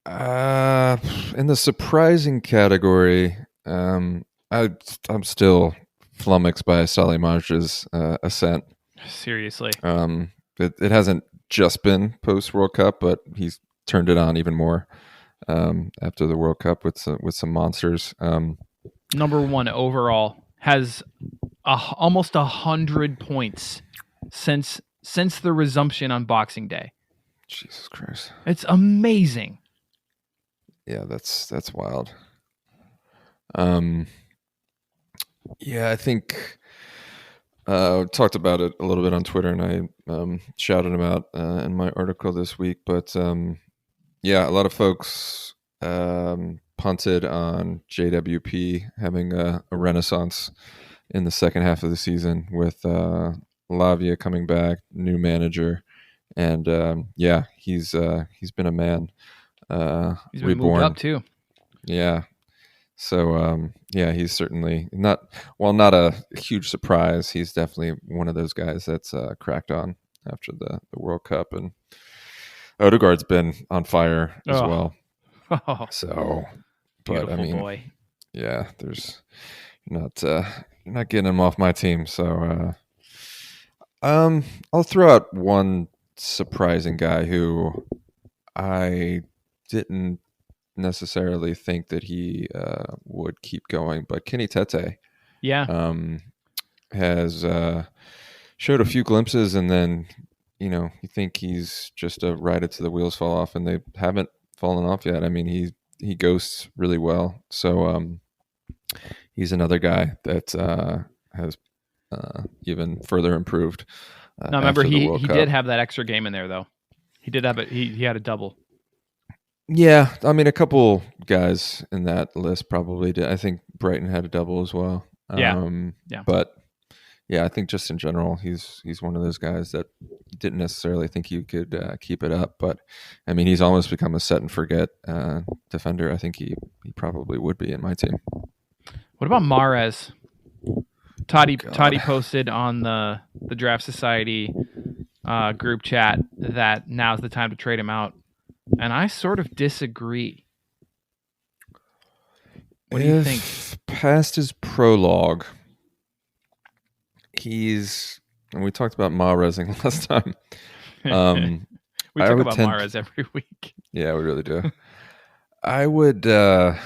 In the surprising category, I'm still flummoxed by Salimaj's ascent. Seriously. It hasn't just been post World Cup, but he's turned it on even more after the World Cup with some monsters. Number 1 overall, has almost 100 points since the resumption on Boxing Day. Jesus Christ, it's amazing. Yeah, that's wild. Yeah, I think talked about it a little bit on Twitter, and I shouted him out in my article this week. But yeah, a lot of folks punted on JWP having a renaissance in the second half of the season with Lavia coming back, new manager, and yeah, he's been a man. He's been reborn. moved up too. Yeah. So yeah, he's certainly not a huge surprise. He's definitely one of those guys that's cracked on after the World Cup, and Odegaard's been on fire as well. So, but beautiful, I mean, boy. Yeah, you're not getting him off my team. So I'll throw out one surprising guy who I didn't necessarily think that he would keep going, but Kenny Tete has showed a few glimpses, and then you think he's just a ride it to the wheels fall off, and they haven't fallen off yet. I mean, he ghosts really well, so he's another guy that has even further improved. Now remember, he did have that extra game in there though. He did have it. He had a double. Yeah, I mean, a couple guys in that list probably did. I think Brighton had a double as well. Yeah. But yeah, I think just in general, he's one of those guys that didn't necessarily think he could keep it up. But I mean, he's almost become a set and forget defender. I think he probably would be in my team. What about Mahrez? Toddy posted on the Draft Society group chat that now's the time to trade him out. And I sort of disagree. What do you think? Past his prologue, and we talked about Mahrezing last time. We talk about Mahrez every week. Yeah, we really do. I would, man,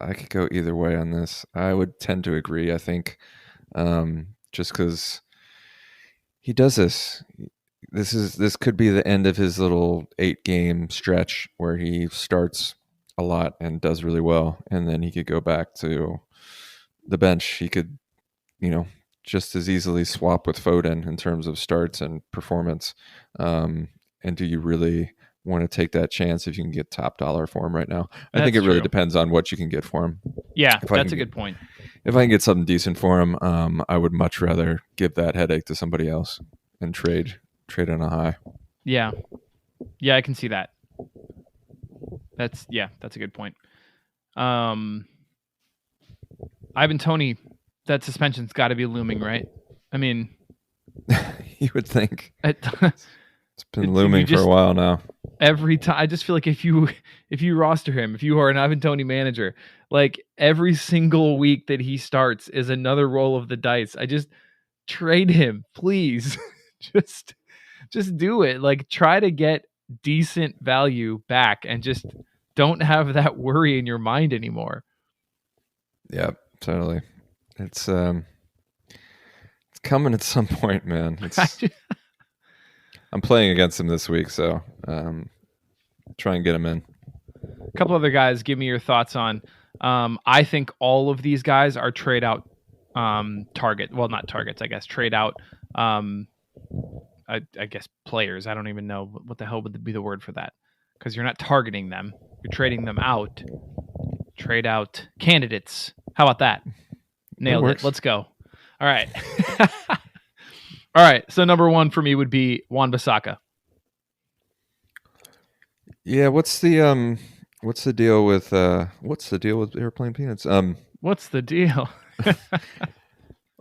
I could go either way on this. I would tend to agree. I think, just because he does this. This could be the end of his little 8-game stretch where he starts a lot and does really well, and then he could go back to the bench. He could, just as easily swap with Foden in terms of starts and performance. And do you really want to take that chance if you can get top dollar for him right now? I think it really depends on what you can get for him. Yeah, that's a good point. If I can get something decent for him, I would much rather give that headache to somebody else and trade on a high. Yeah, I can see that. That's a good point. Ivan Toney, that suspension's got to be looming, right? I mean, you would think. It's been looming for a while now. Every time, I just feel like if you roster him, if you are an Ivan Toney manager, like every single week that he starts is another roll of the dice. I just trade him, please. just do it. Like, try to get decent value back and just don't have that worry in your mind anymore. Yeah, totally. It's coming at some point, man. I'm playing against him this week, so try and get him in. A couple other guys, give me your thoughts on. I think all of these guys are trade out target. Well, not targets, I guess. Trade out. I guess players. I don't even know what the hell would be the word for that, because you're not targeting them. You're trading them out. Trade out candidates. How about that? Nailed it. Let's go. All right. All right. So number one for me would be Wan-Bissaka. Yeah. What's the deal with airplane peanuts? What's the deal?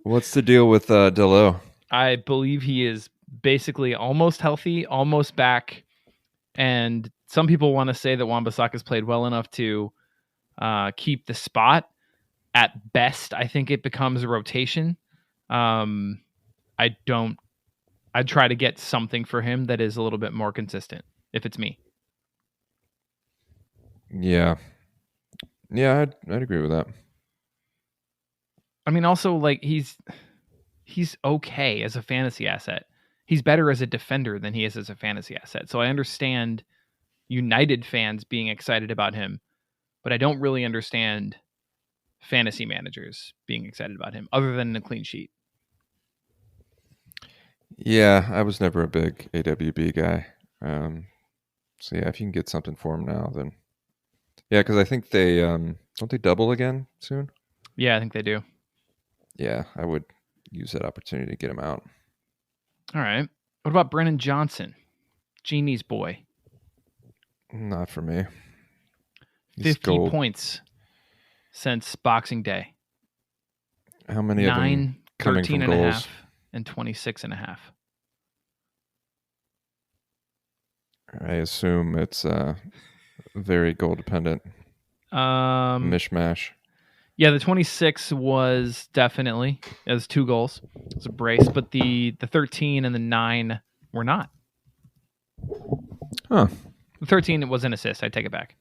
What's the deal with Delo? I believe he is basically almost healthy, almost back, and some people want to say that Wan-Bissaka's played well enough to keep the spot. At best, I think it becomes a rotation. I'd try to get something for him that is a little bit more consistent, if it's me. Yeah, I'd agree with that. I mean, also, like, he's okay as a fantasy asset. He's better as a defender than he is as a fantasy asset. So I understand United fans being excited about him, but I don't really understand fantasy managers being excited about him other than a clean sheet. Yeah, I was never a big AWB guy. So yeah, if you can get something for him now, then yeah, because I think they don't they double again soon? Yeah, I think they do. Yeah, I would use that opportunity to get him out. All right. What about Brennan Johnson? Genie's boy. Not for me. He's 50 gold. points since Boxing Day. How many 9, of them coming 13 from and goals? a half, and 26 and a half. I assume it's very goal dependent. Mishmash. Yeah, the 26 was definitely. It was 2 goals. It was a brace, but the 13 and the 9 were not. Huh. The 13 was an assist. I take it back.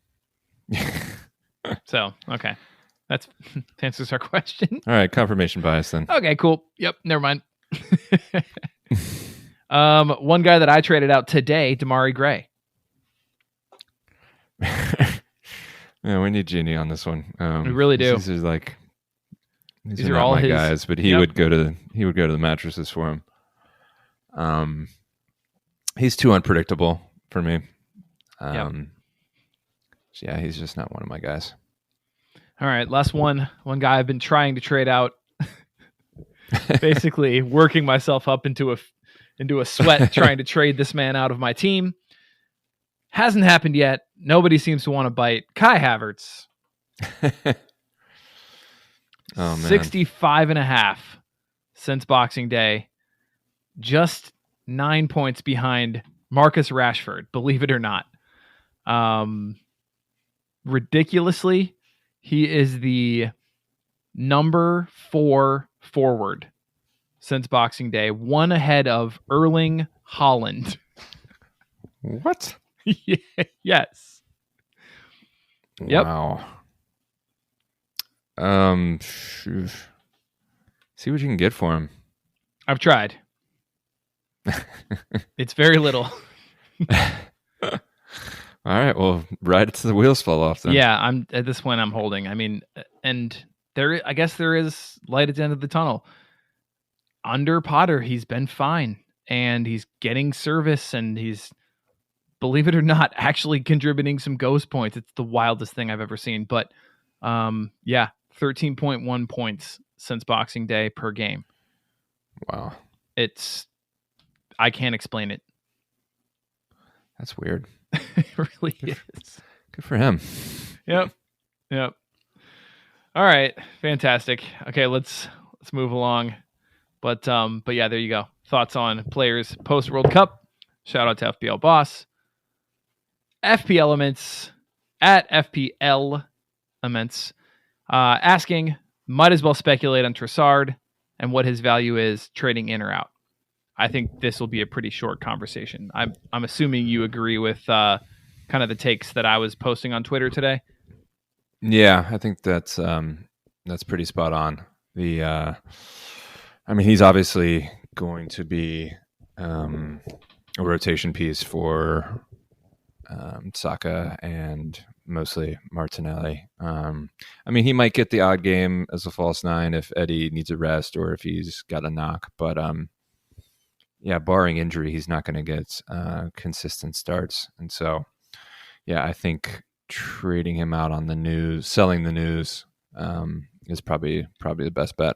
So, okay. That answers our question. All right, confirmation bias then. Okay, cool. Yep, never mind. One guy that I traded out today, Damari Gray. Yeah, we need Genie on this one. We really do. These are are not all my his guys, but he would go to the mattresses for him. He's too unpredictable for me. Yeah, he's just not one of my guys. All right, last one guy I've been trying to trade out. Basically working myself up into a sweat trying to trade this man out of my team. Hasn't happened yet. Nobody seems to want to bite. Kai Havertz. Oh, man. 65 and a half since Boxing Day. Just 9 points behind Marcus Rashford, believe it or not. Ridiculously, he is the number 4 forward since Boxing Day, one ahead of Erling Haaland. What? Yes. Yep. Wow. See what you can get for him. I've tried. It's very little. All right, well, right to the wheels fall off then. Yeah, I'm at this point. I'm holding. I mean, and I guess there is light at the end of the tunnel. Under Potter, he's been fine, and he's getting service, and he's, believe it or not, actually contributing some ghost points. It's the wildest thing I've ever seen. But, 13.1 points since Boxing Day per game. Wow, I can't explain it. that's weird. It really is. Good for him. Yep. All right, fantastic. Okay, let's move along. But yeah, there you go. Thoughts on players post World Cup. Shout out to FPL Boss. FP Elements at FPL Elements asking, might as well speculate on Trossard and what his value is trading in or out. I think this will be a pretty short conversation. I'm assuming you agree with kind of the takes that I was posting on Twitter today. Yeah, I think that's pretty spot on. He's obviously going to be a rotation piece for Saka and mostly Martinelli. He might get the odd game as a false nine if Eddie needs a rest or if he's got a knock, but barring injury, he's not going to get consistent starts. And so, yeah, I think trading him out on the news, selling the news, is probably the best bet.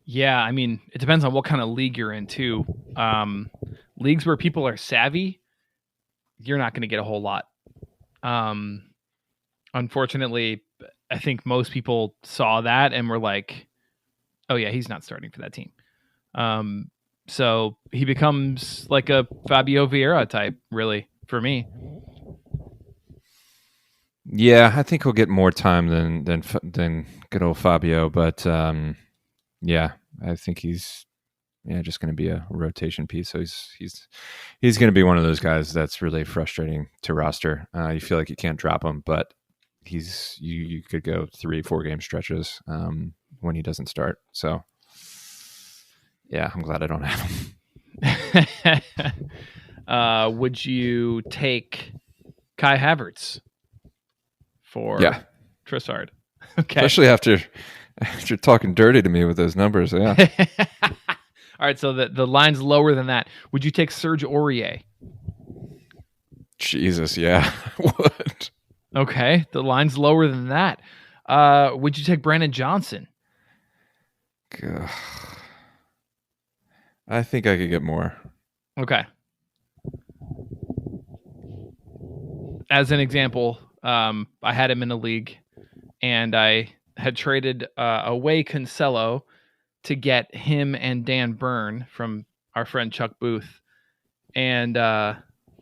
Yeah, I mean, it depends on what kind of league you're in too. Leagues where people are savvy, you're not going to get a whole lot. Unfortunately, I think most people saw that and were like, "Oh yeah, he's not starting for that team." So he becomes like a Fabio Vieira type, really, for me. Yeah, I think he'll get more time than good old Fabio, but yeah, I think he's just going to be a rotation piece. So he's going to be one of those guys that's really frustrating to roster. You feel like you can't drop him, but you could go 3-4 game stretches when he doesn't start. So yeah, I'm glad I don't have him. Would you take Kai Havertz for Trossard? Okay. Especially after talking dirty to me with those numbers, yeah. All right, so the line's lower than that. Would you take Serge Aurier? Jesus, yeah. What? Okay, the line's lower than that. Would you take Brandon Johnson? God. I think I could get more. Okay. As an example, I had him in a league, and I had traded away Cancelo to get him and Dan Byrne from our friend Chuck Booth. And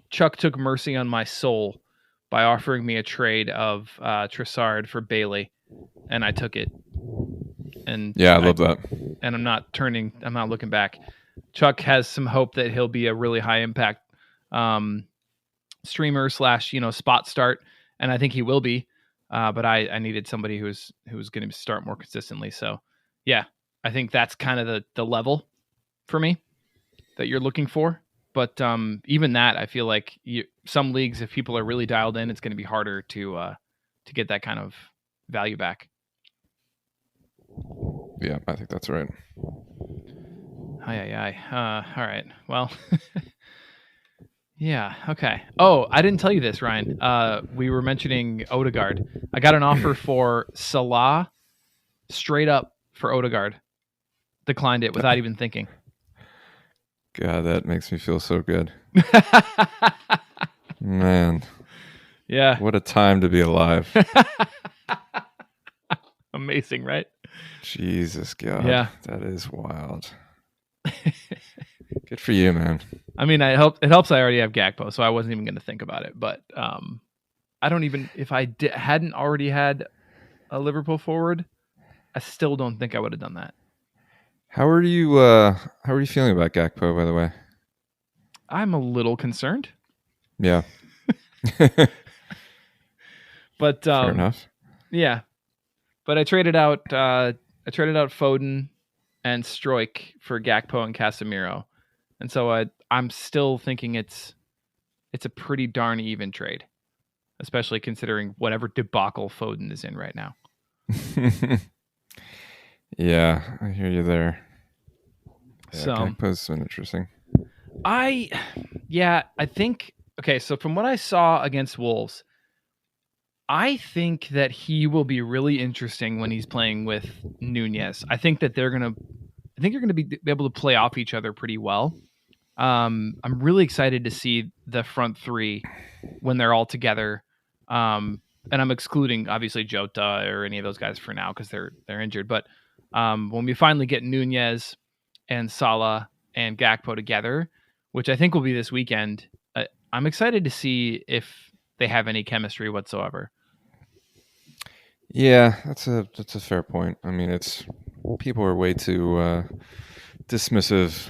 Chuck took mercy on my soul by offering me a trade of Trossard for Bailey, and I took it. And yeah, I love that. And I'm not looking back. Chuck has some hope that he'll be a really high impact streamer / spot start, and I think he will be. But I needed somebody who was going to start more consistently. So yeah, I think that's kind of the level for me that you're looking for. But even that, I feel like some leagues, if people are really dialed in, it's going to be harder to get that kind of value back. Yeah, I think that's right. Aye. All right. Well, yeah. Okay. Oh, I didn't tell you this, Ryan. We were mentioning Odegaard. I got an offer for Salah straight up for Odegaard. Declined it without even thinking. God, that makes me feel so good. Man. Yeah. What a time to be alive. Amazing, right? Jesus, God. Yeah. That is wild. Good for you, man. I mean, it helps I already have Gakpo, so I wasn't even going to think about it. But I don't even, if I hadn't already had a Liverpool forward, I still don't think I would have done that. How are you feeling about Gakpo, by the way? I'm a little concerned. Yeah. But Fair enough. Yeah, but I traded out Foden and Stroik for Gakpo and Casemiro, and so I'm still thinking it's a pretty darn even trade, especially considering whatever debacle Foden is in right now. Yeah, I hear you there. Yeah, So Gakpo's been interesting. I think okay. So from what I saw against Wolves, I think that he will be really interesting when he's playing with Nunez. I think that they're gonna be able to play off each other pretty well. I'm really excited to see the front three when they're all together. And I'm excluding obviously Jota or any of those guys for now because they're injured. But when we finally get Nunez and Salah and Gakpo together, which I think will be this weekend, I'm excited to see if they have any chemistry whatsoever. Yeah, that's a fair point. I mean, people are way too dismissive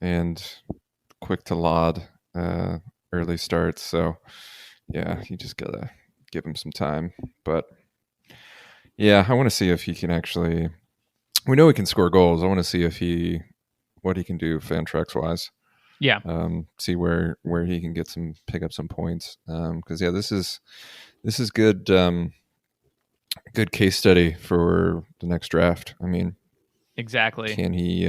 and quick to laud early starts. So yeah, you just gotta give him some time. But yeah, I want to see if he can actually. We know he can score goals. I want to see what he can do Fantrax wise. Yeah. See where he can pick up some points. Because this is good. Good case study for the next draft. I mean, exactly. Can he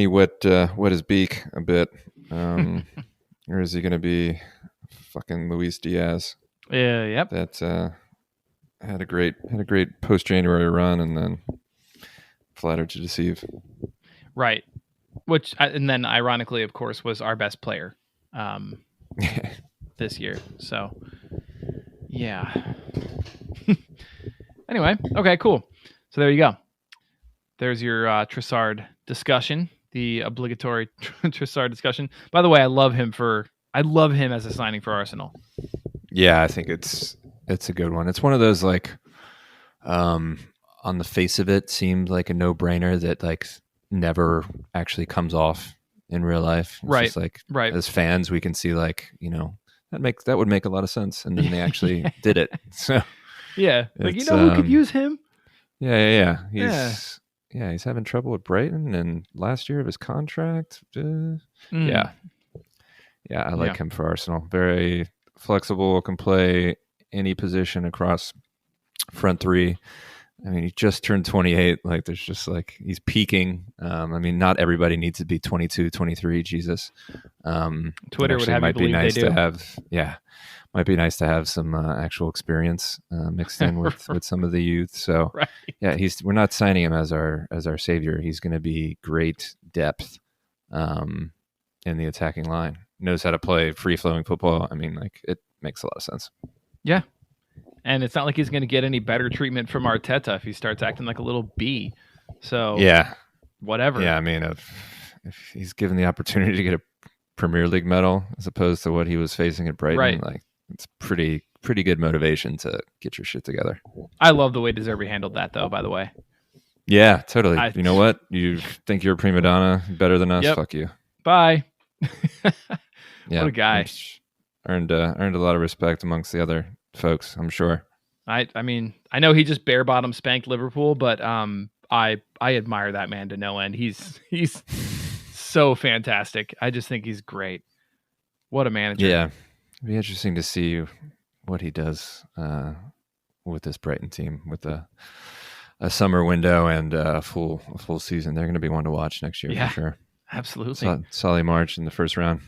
wet his beak a bit, or is he going to be fucking Luis Diaz? Yeah. Yep. That had a great post January run and then flattered to deceive. Right. Which and then ironically, of course, was our best player this year. So yeah. Anyway, okay, cool. So there you go. There's your Trossard discussion, the obligatory Trossard discussion. By the way, I love him as a signing for Arsenal. Yeah, I think it's a good one. It's one of those like, on the face of it, seemed like a no-brainer that like never actually comes off in real life. It's just like, as fans, we can see like, that would make a lot of sense, and then they actually did it. So yeah, like who could use him? Yeah. He's having trouble with Brighton, and last year of his contract. Yeah, I like him for Arsenal. Very flexible, can play any position across front three. I mean, he just turned 28. Like, there's just like, he's peaking. I mean, not everybody needs to be 22, 23. Jesus. Twitter would have you believe they do. Might be nice to have some actual experience mixed in with some of the youth. So yeah, we're not signing him as our savior. He's going to be great depth in the attacking line. Knows how to play free flowing football. I mean, like, it makes a lot of sense. Yeah. And it's not like he's going to get any better treatment from Arteta if he starts acting like a little bee. So yeah, whatever. Yeah, I mean, if he's given the opportunity to get a Premier League medal as opposed to what he was facing at Brighton, like, it's pretty good motivation to get your shit together. I love the way De Zerbi handled that, though. By the way. Yeah, totally. You know what? You think you're a prima donna better than us? Yep. Fuck you. Bye. Yeah, what a guy. Earned a lot of respect amongst the other folks, I'm sure. I mean, I know he just bare bottom spanked Liverpool, but I admire that man to no end. He's so fantastic. I just think he's great. What a manager. Yeah. It'd be interesting to see what he does with this Brighton team with a summer window and a full season. They're going to be one to watch next year for sure. Absolutely. Solly March in the first round.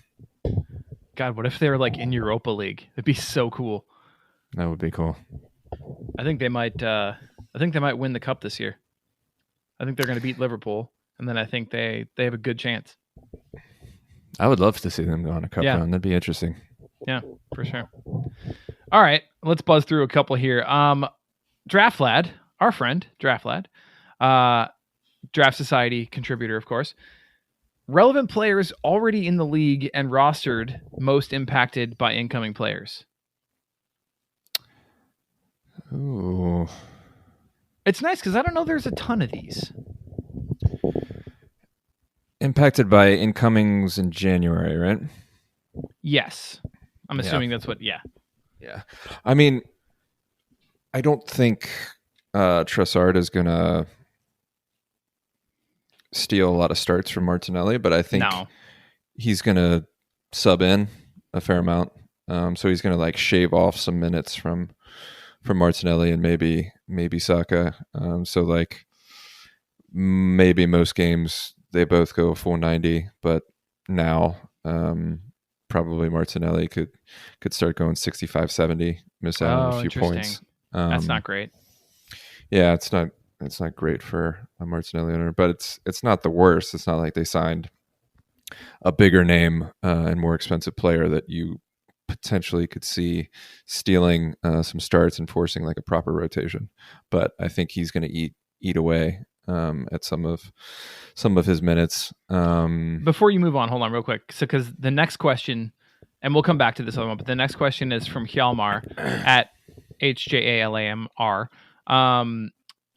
God, what if they were like in Europa League? It'd be so cool. That would be cool. I think they might win the cup this year. I think they're going to beat Liverpool, and then I think they have a good chance. I would love to see them go on a cup run. That'd be interesting. Yeah, for sure. All right, let's buzz through a couple here. Draft Lad, our friend, Draft Lad, Draft Society contributor, of course. Relevant players already in the league and rostered most impacted by incoming players. Ooh. It's nice because I don't know there's a ton of these. Impacted by incomings in January, right? Yes. I'm assuming that's what, Yeah. I mean, I don't think Trossard is going to steal a lot of starts from Martinelli, but I think he's going to sub in a fair amount. So he's going to like shave off some minutes from Martinelli and maybe Saka. So like maybe most games they both go full 90, but now probably Martinelli could start going 65, 70, miss out on a few points. That's not great. Yeah, it's not great for a Martinelli owner, but it's not the worst. It's not like they signed a bigger name and more expensive player that you potentially could see stealing some starts and forcing like a proper rotation. But I think he's going to eat away at some of his minutes. Before you move on, hold on real quick. So, because the next question, and we'll come back to this other one, but the next question is from Hjalmar at HJALAMR.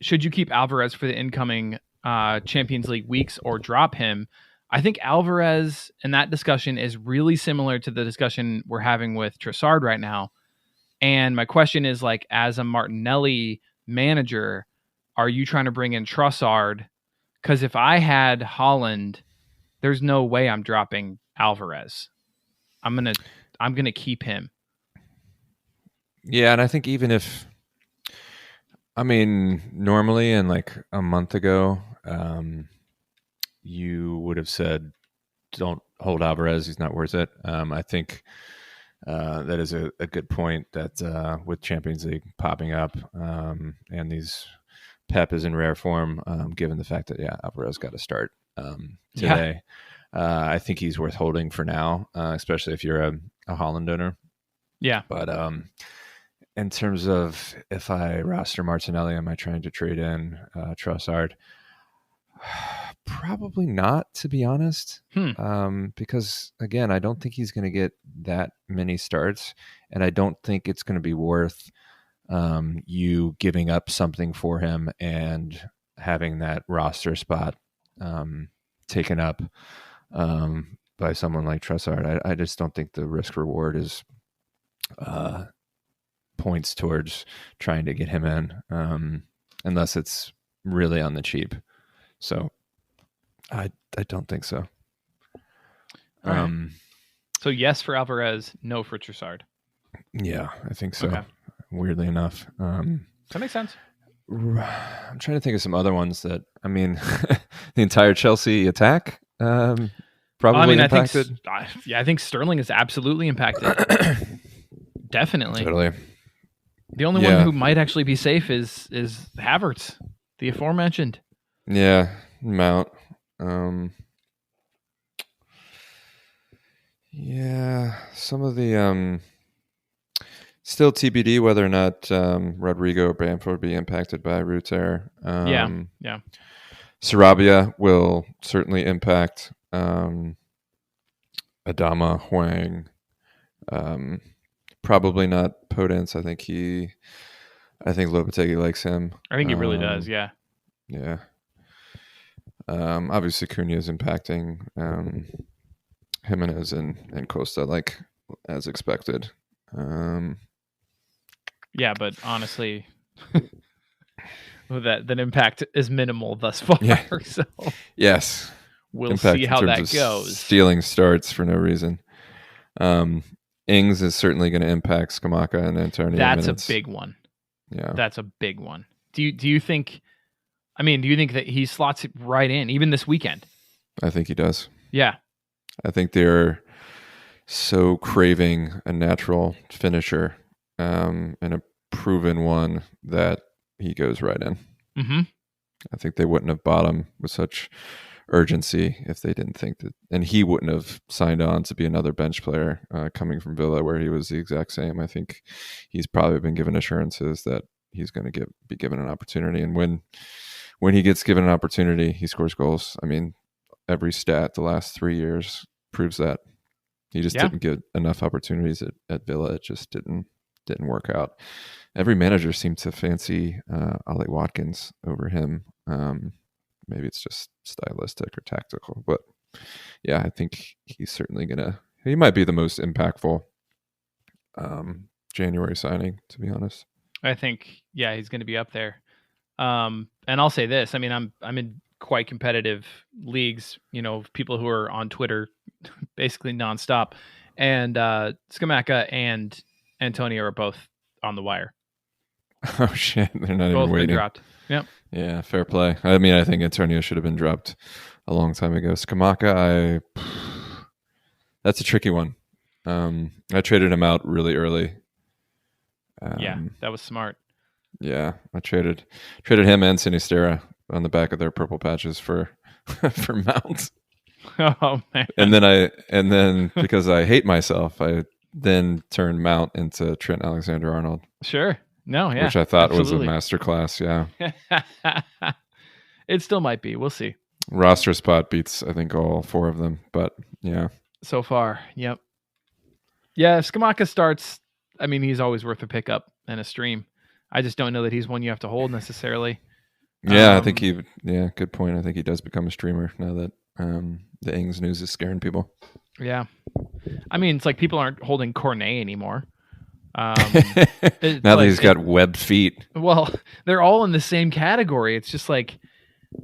Should you keep Alvarez for the incoming Champions League weeks or drop him? I think Alvarez in that discussion is really similar to the discussion we're having with Trossard right now. And my question is, like, as a Martinelli manager, are you trying to bring in Trossard? Because if I had Holland, there's no way I'm dropping Alvarez. I'm gonna keep him. Yeah, and I think even if, I mean, normally and like a month ago, you would have said, don't hold Alvarez. He's not worth it. I think that is a good point that with Champions League popping up and these Pep is in rare form, given the fact that, Alvarez got to start today. Yeah. I think he's worth holding for now, especially if you're a Holland owner. Yeah. But in terms of if I roster Martinelli, am I trying to trade in Trossard? Probably not, to be honest. Because again, I don't think he's going to get that many starts, and I don't think it's going to be worth you giving up something for him and having that roster spot taken up by someone like Trossard. I just don't think the risk reward is points towards trying to get him in, unless it's really on the cheap. So I don't think so. Right. So yes for Alvarez, no for Trossard. Yeah, I think so. Okay. Weirdly enough. That makes sense. I'm trying to think of some other ones that, I mean, the entire Chelsea attack probably impacted. I think Sterling is absolutely impacted. Definitely. Totally. The only one who might actually be safe is Havertz, the aforementioned. Yeah, Mount. Some of the still TBD whether or not Rodrigo or Bamford will be impacted by root tear. Sarabia will certainly impact. Adama, Hwang, probably not Podence. I think Lopetegui likes him. I think he really does. Yeah. Yeah. Obviously Cunha is impacting Jimenez and Costa, like as expected. Yeah, but honestly, that impact is minimal thus far. Yeah. So yes, we'll impact see how in that terms of goes. Stealing starts for no reason. Ings is certainly going to impact Skamaka and Antonio. That's minutes. A big one. Yeah, that's a big one. Do you think? I mean, do you think that he slots it right in even this weekend? I think he does. Yeah, I think they're so craving a natural finisher and a proven one that he goes right in. Mm-hmm. I think they wouldn't have bought him with such urgency if they didn't think that, and he wouldn't have signed on to be another bench player coming from Villa where he was the exact same. I think he's probably been given assurances that he's going to be given an opportunity, and when he gets given an opportunity, he scores goals. I mean, every stat the last 3 years proves that. He just didn't get enough opportunities at Villa. It just didn't work out. Every manager seemed to fancy Ollie Watkins over him. Maybe it's just stylistic or tactical, but yeah, I think he's certainly he might be the most impactful January signing, to be honest. I think, yeah, he's going to be up there. And I'll say this. I mean, I'm in quite competitive leagues, people who are on Twitter basically nonstop. And Scamacca and Antonio are both on the wire. Oh, shit. They're not Both even waiting. been dropped. Yep. Yeah, fair play. I mean, I think Antonio should have been dropped a long time ago. Scamacca, that's a tricky one. I traded him out really early. Yeah, that was smart. Yeah, I traded him and Sinistera on the back of their purple patches for Mount. Oh man! And then because I hate myself, I then turned Mount into Trent Alexander-Arnold. Sure. No, yeah. Which I thought absolutely. was a masterclass. Yeah. It still might be. We'll see. Roster spot beats, I think, all 4 of them. But yeah. So far, yep. Yeah, if Scamacca starts, I mean, he's always worth a pickup and a stream. I just don't know that he's one you have to hold necessarily. Yeah, I think good point. I think he does become a streamer now that the Ings news is scaring people. Yeah. I mean, it's like people aren't holding Cornet anymore. Now that he's got webbed feet. Well, they're all in the same category. It's just like,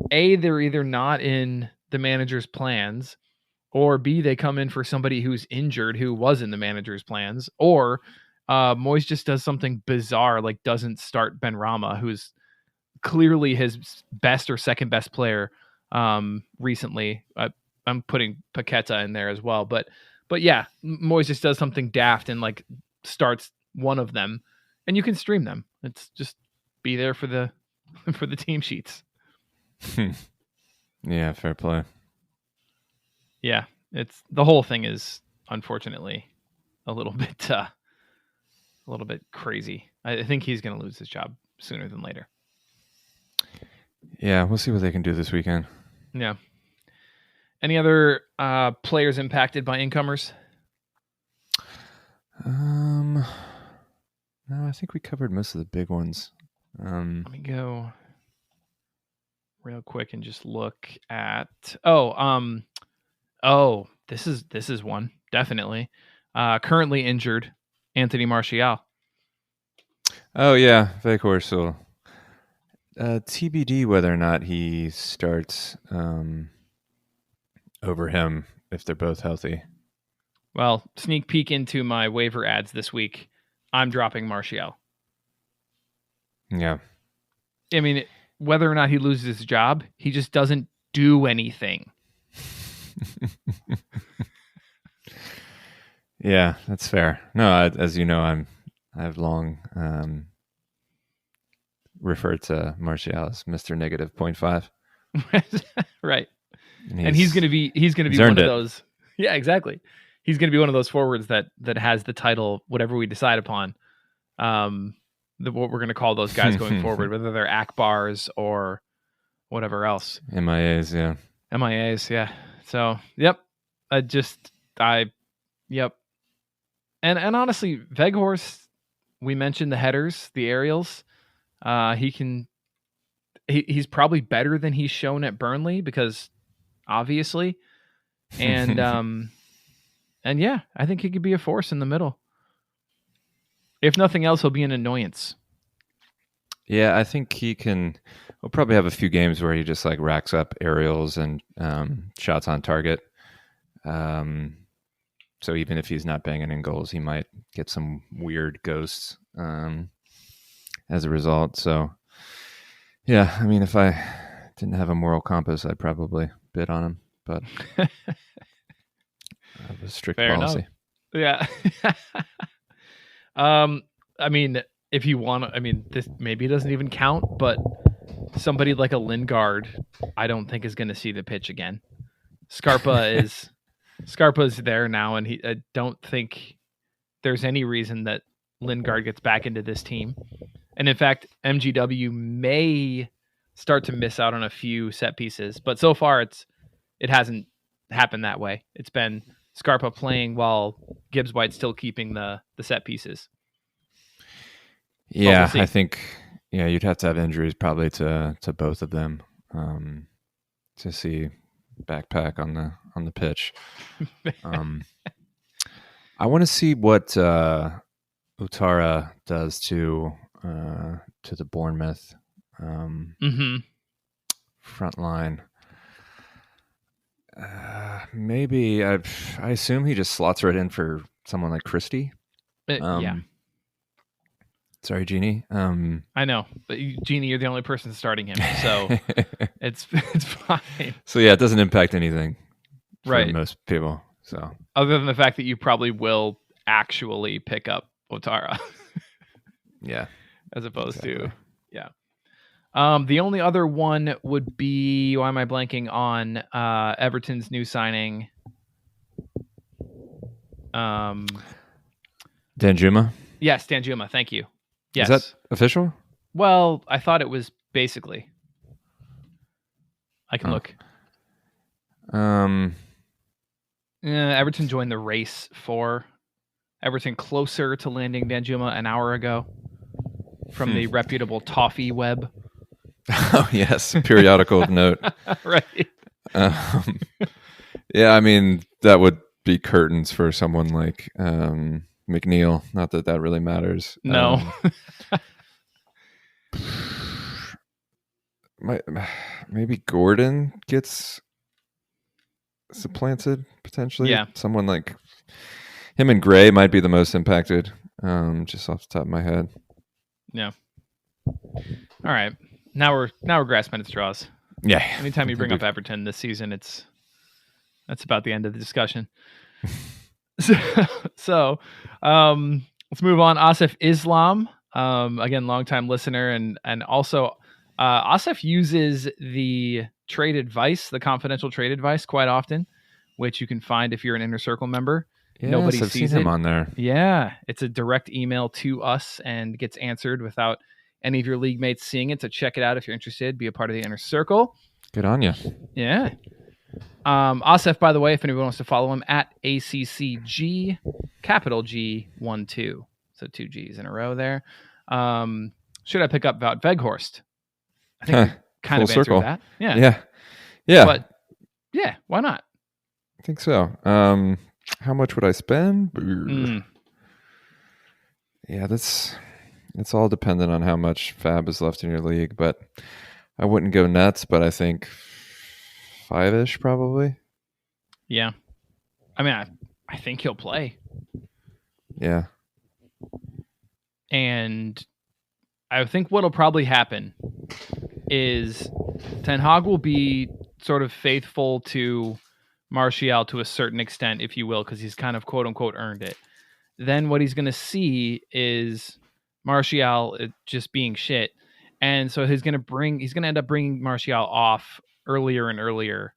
A, they're either not in the manager's plans, or B, they come in for somebody who's injured who was in the manager's plans, or Moyes just does something bizarre, like doesn't start Benrahma, who's clearly his best or second best player recently. I'm putting Paqueta in there as well, but yeah, Moyes just does something daft and like starts one of them, and you can stream them. It's just be there for the team sheets. Yeah, fair play. Yeah, it's the whole thing is unfortunately a little bit crazy. I think he's going to lose his job sooner than later. Yeah, we'll see what they can do this weekend. Yeah. Any other players impacted by incomers? No, I think we covered most of the big ones. Let me go real quick and just look at. This is one definitely. Currently injured, Anthony Martial. Oh yeah, Weghorst. TBD whether or not he starts over him if they're both healthy. Well, sneak peek into my waiver ads this week. I'm dropping Martial. Yeah. I mean, whether or not he loses his job, he just doesn't do anything. Yeah, that's fair. No, as you know, I've long referred to Martial as Mr. Negative 0.5. Right. And he's gonna be one of those. Yeah, exactly. He's gonna be one of those forwards that has the title, whatever we decide upon. What we're gonna call those guys going forward, whether they're Akbars or whatever else. MIAs, yeah. MIAs, yeah. So yep. Yep. And honestly, Weghorst, we mentioned the headers, the aerials. He's probably better than he's shown at Burnley because obviously. And and yeah, I think he could be a force in the middle. If nothing else, he'll be an annoyance. Yeah, I think he'll probably have a few games where he just like racks up aerials and shots on target. So even if he's not banging in goals, he might get some weird ghosts as a result. So yeah, I mean, if I didn't have a moral compass, I'd probably bid on him, but I have a strict Fair policy. Enough. Yeah. I mean, if you want to, I mean, this maybe it doesn't even count, but somebody like a Lingard, I don't think is going to see the pitch again. Scarpa's there now, and I don't think there's any reason that Lingard gets back into this team. And in fact, MGW may start to miss out on a few set pieces, but so far it hasn't happened that way. It's been Scarpa playing while Gibbs White's still keeping the set pieces. Yeah, I think you'd have to have injuries probably to both of them to see backpack on the pitch. I want to see what Utara does to the Bournemouth front line. Maybe I assume he just slots right in for someone like Christie. Yeah. Sorry, Jeannie. I know, but Jeannie, you're the only person starting him, so it's fine. So yeah, it doesn't impact anything for Right. most people. So other than the fact that you probably will actually pick up Otara. Yeah. As opposed to, yeah. The only other one would be, why am I blanking on Everton's new signing? Danjuma? Yes, Danjuma. Thank you. Yes. Is that official? Well, I thought it was basically. I can look. Everton joined the race for Everton closer to landing Danjuma an hour ago from the reputable Toffee web. Oh, yes. Periodical of note. Right. Yeah, I mean, that would be curtains for someone like McNeil. Not that that really matters. No. Maybe Gordon gets supplanted, potentially. Yeah. Someone like him and Gray might be the most impacted, just off the top of my head. Yeah. All right. Now we're grasping at straws. Yeah. Anytime you bring up Everton this season, that's about the end of the discussion. So let's move on. Asif Islam, again, longtime listener, and also Asif uses the trade advice, the confidential trade advice, quite often, which you can find if you're an Inner Circle member. Yes, Nobody I've sees seen him it on there. Yeah, it's a direct email to us and gets answered without any of your league mates seeing it. So check it out if you're interested. Be a part of the Inner Circle. Good on you. Yeah. Asif, by the way, if anyone wants to follow him, at ACCG, capital G12. So 2 G's in a row there. Should I pick up Wout Weghorst? I think we kind of circle. answered that. Yeah. But yeah, why not? I think so. How much would I spend? Yeah, it's all dependent on how much fab is left in your league, but I wouldn't go nuts, but I think 5-ish probably. Yeah. I mean, I think he'll play. Yeah. And I think what'll probably happen is Ten Hag will be sort of faithful to Martial to a certain extent, if you will, because he's kind of quote unquote earned it. Then what he's going to see is Martial just being shit. And so he's going to end up bringing Martial off earlier and earlier.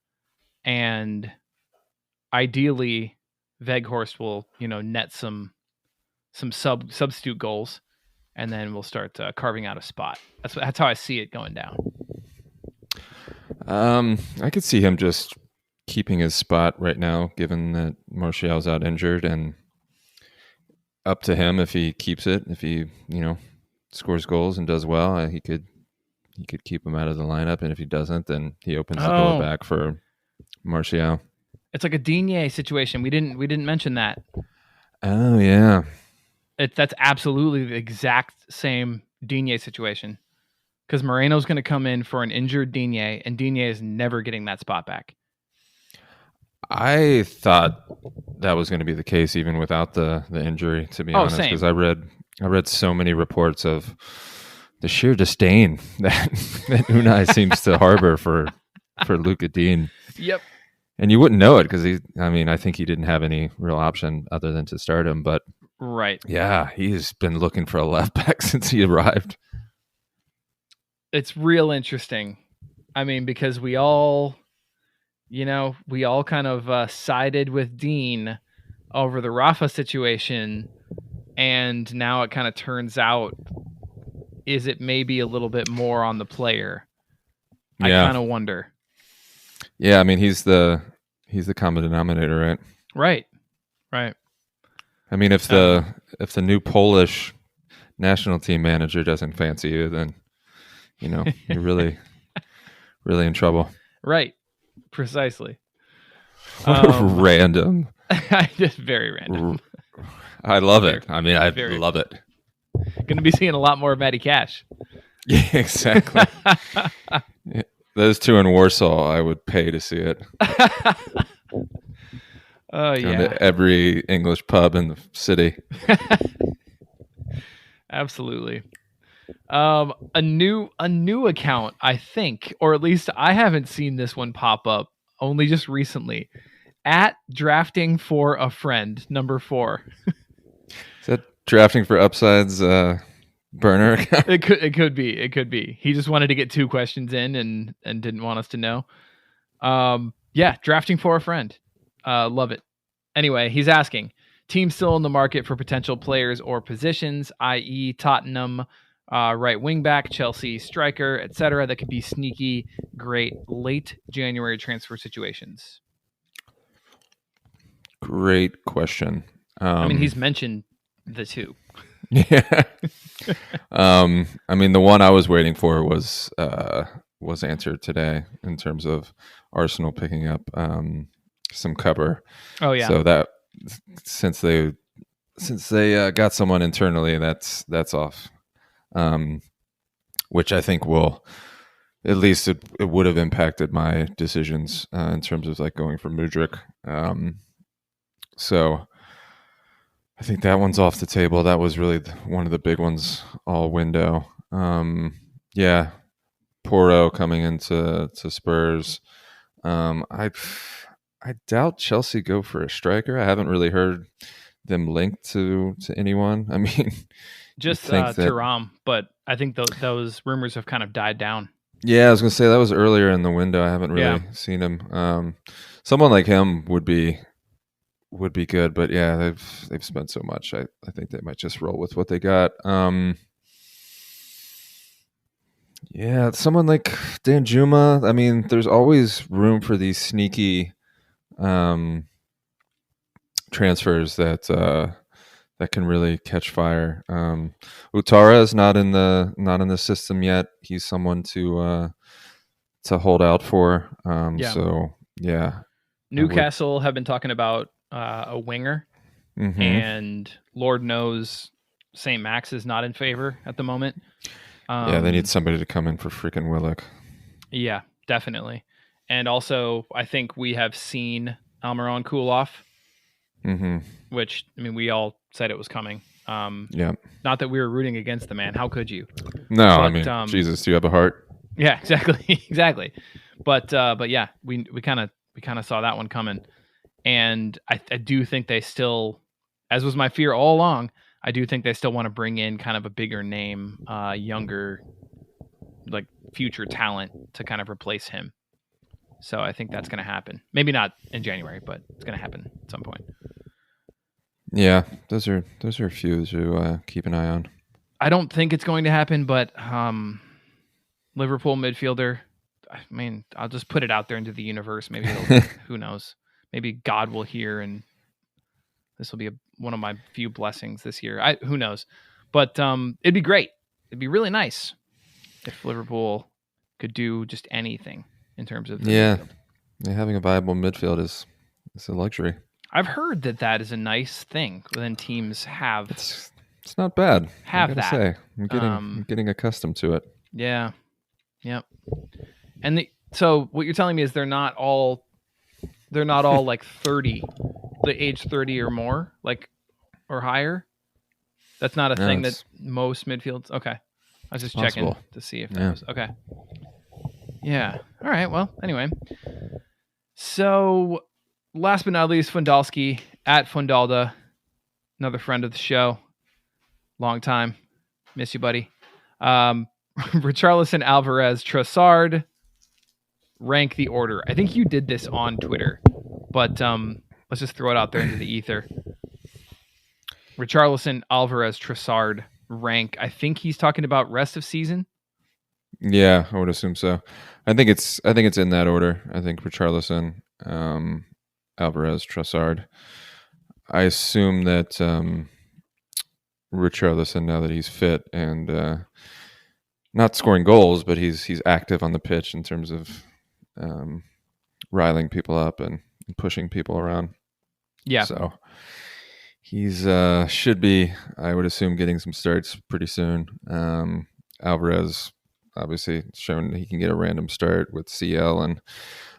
And ideally Weghorst will, net some substitute goals, and then we'll start carving out a spot. That's how I see it going down. I could see him just keeping his spot right now, given that Martial's out injured, and up to him if he keeps it. If he, scores goals and does well, he could keep him out of the lineup, and if he doesn't, then he opens the door back for Martial. It's like a Digne situation. We didn't mention that. Oh yeah. That's absolutely the exact same Digne situation. Because Moreno's going to come in for an injured Digne, and Digne is never getting that spot back. I thought that was going to be the case even without the injury, to be honest, because I read so many reports of the sheer disdain that Unai seems to harbor for Luka Dean. Yep. And you wouldn't know it because I think he didn't have any real option other than to start him. But right. Yeah, he's been looking for a left back since he arrived. It's real interesting. I mean, because we all kind of sided with Dean over the Rafa situation, and now it kind of turns out, is it maybe a little bit more on the player? Yeah. I kind of wonder. Yeah, I mean, he's the common denominator, right? Right. I mean, if the new Polish national team manager doesn't fancy you, then you're really in trouble. Right. Precisely. Random. Just very random. I love it. I mean, I love it. Going to be seeing a lot more of Matty Cash. Yeah, exactly. Those two in Warsaw, I would pay to see it. Oh, Going to every English pub in the city. Absolutely. A new account, I think, or at least I haven't seen this one pop up only just recently. At drafting for a friend, number 4. Is that drafting for upsides burner account? It could be. He just wanted to get 2 questions in and didn't want us to know. Yeah, drafting for a friend. Love it. Anyway, he's asking, team still in the market for potential players or positions, i.e. Tottenham, right wing back, Chelsea striker, etc. that could be sneaky, great late January transfer situations? Great question. I mean, he's mentioned the 2. Yeah. I mean, the one I was waiting for was answered today in terms of Arsenal picking up some cover. Oh yeah. So that since they got someone internally, that's off. Which I think will, at least it would have impacted my decisions in terms of like going for Mudryk. So I think that one's off the table. That was really one of the big ones all window. Yeah, Porto coming into Spurs. I doubt Chelsea go for a striker. I haven't really heard them linked to anyone. I mean, just Thuram, but I think those rumors have kind of died down. Yeah, I was gonna say that was earlier in the window. I haven't really seen him. Someone like him would be good, but yeah, they've spent so much. I think they might just roll with what they got. Yeah, someone like Danjuma. I mean, there's always room for these sneaky transfers that can really catch fire. Utara is not in the system yet. He's someone to hold out for. So yeah, Newcastle have been talking about a winger, and Lord knows St. Max is not in favor at the moment. Yeah, they need somebody to come in for freaking Willock. Yeah, definitely. And also, I think we have seen Almiron cool off, which, I mean, we all said it was coming. Yeah. Not that we were rooting against the man. How could you? No, but, I mean, Jesus, do you have a heart? Yeah, exactly. But yeah, we kind of saw that one coming. And I do think they still, as was my fear all along, I do think they still want to bring in kind of a bigger name, younger, like future talent to kind of replace him. So I think that's going to happen. Maybe not in January, but it's going to happen at some point. Yeah, those are a few to keep an eye on. I don't think it's going to happen, but Liverpool midfielder. I mean, I'll just put it out there into the universe. Maybe who knows? Maybe God will hear, and this will be one of my few blessings this year. Who knows? But it'd be great. It'd be really nice if Liverpool could do just anything in terms of midfield. Yeah, having a viable midfield is a luxury. I've heard that is a nice thing when teams have. It's not bad. Have that. Say. I'm getting accustomed to it. Yeah. Yep. And so what you're telling me is they're not all like 30, the age 30 or more, like, or higher. That's not a thing that most midfields. Okay. I was just checking to see if that was okay. Yeah. All right. Well, anyway. So last but not least, Fundalski at Fundalda, another friend of the show. Long time. Miss you, buddy. Richarlison, Alvarez, Trossard. Rank the order. I think you did this on Twitter, but let's just throw it out there into the ether. Richarlison, Alvarez, Trossard, rank. I think he's talking about rest of season. Yeah, I would assume so. I think it's in that order. I think Richarlison, Alvarez, Trossard. I assume that Richarlison, now that he's fit and not scoring goals, but he's active on the pitch in terms of riling people up and pushing people around. Yeah. So He's should be, I would assume, getting some starts pretty soon. Alvarez obviously shown he can get a random start with CL and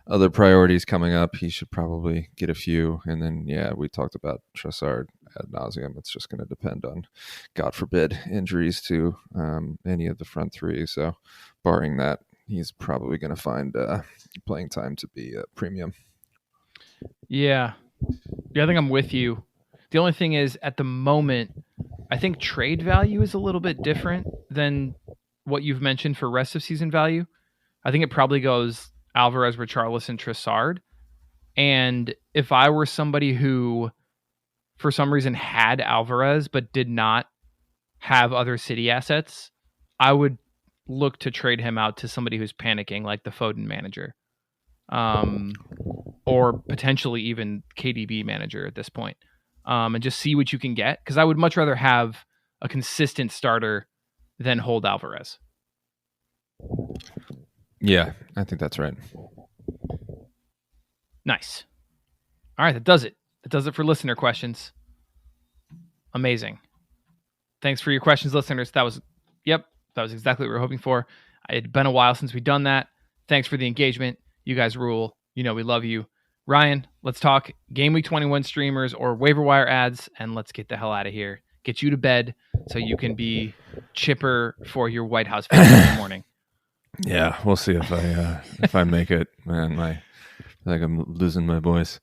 other priorities coming up. He should probably get a few. And then, we talked about Trossard ad nauseum. It's just going to depend on, God forbid, injuries to any of the front three. So barring that, he's probably going to find playing time to be a premium. Yeah, I think I'm with you. The only thing is, at the moment, I think trade value is a little bit different than what you've mentioned for rest of season value. I think it probably goes Alvarez, Richarlison, Trossard. And if I were somebody who, for some reason, had Alvarez but did not have other City assets, I would look to trade him out to somebody who's panicking, like the Foden manager. Or potentially even KDB manager at this point. And just see what you can get. Because I would much rather have a consistent starter than hold Alvarez. Yeah, I think that's right. Nice. All right, that does it. That does it for listener questions. Amazing. Thanks for your questions, listeners. That was exactly what we were hoping for. It had been a while since we'd done that. Thanks for the engagement. You guys rule. We love you. Ryan, let's talk Game Week 21 streamers or waiver wire ads, and let's get the hell out of here. Get you to bed so you can be chipper for your White House visit in the morning. Yeah, we'll see if I make it. Man, I feel like I'm losing my voice.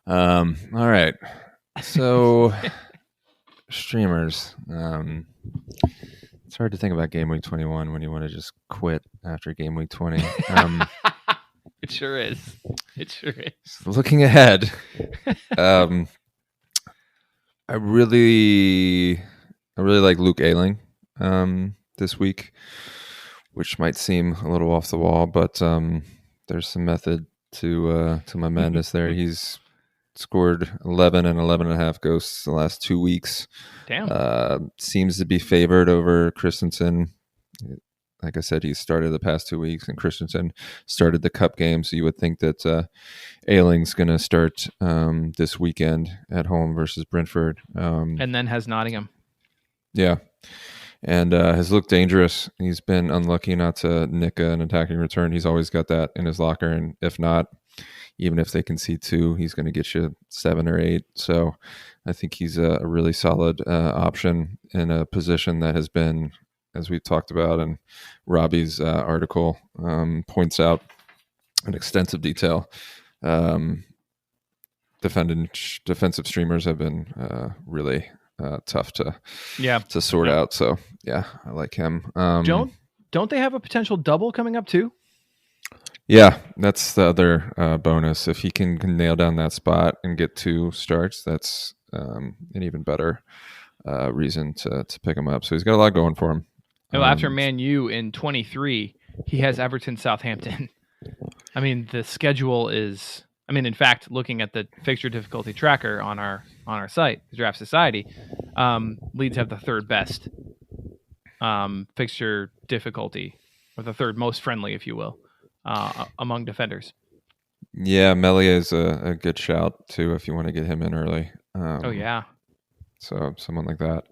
All right. So streamers. It's hard to think about Game Week 21 when you want to just quit after Game Week 20. It sure is. Looking ahead, I really like Luke Ayling this week, which might seem a little off the wall, but there's some method to my madness there. He's scored 11 and 11.5 ghosts the last 2 weeks. Damn. Seems to be favored over Christensen. Like I said, he started the past 2 weeks, and Christensen started the cup game. So you would think that Ayling's going to start this weekend at home versus Brentford. And then has Nottingham. Yeah. And has looked dangerous. He's been unlucky not to nick an attacking return. He's always got that in his locker. And if not, even if they concede 2, he's going to get you 7 or 8. So I think he's a really solid option in a position that has been, as we talked about, and Robbie's article points out in extensive detail. Defensive streamers have been really tough to sort out. So yeah, I like him. Don't they have a potential double coming up too? Yeah, that's the other bonus. If he can nail down that spot and get 2 starts, that's an even better reason to pick him up. So he's got a lot going for him. After Man U in 23, he has Everton, Southampton. I mean, the schedule is. I mean, in fact, looking at the fixture difficulty tracker on our site, Draft Society, Leeds have the 3rd best fixture difficulty, or the 3rd most friendly, if you will, among defenders. Yeah, Melia is a good shout too if you want to get him in early. So someone like that.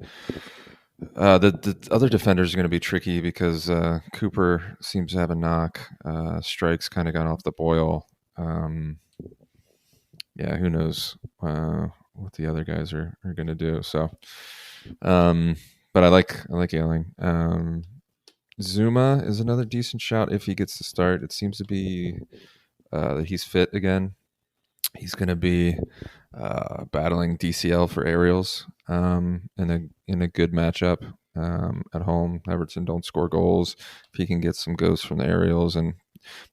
The other defenders are going to be tricky because Cooper seems to have a knock. Strike's kind of gone off the boil. Who knows what the other guys are going to do. So, but I like Ayling. Zuma is another decent shout if he gets to start. It seems to be that he's fit again. He's going to be battling DCL for aerials in a good matchup at home. Everton don't score goals. If he can get some ghosts from the aerials and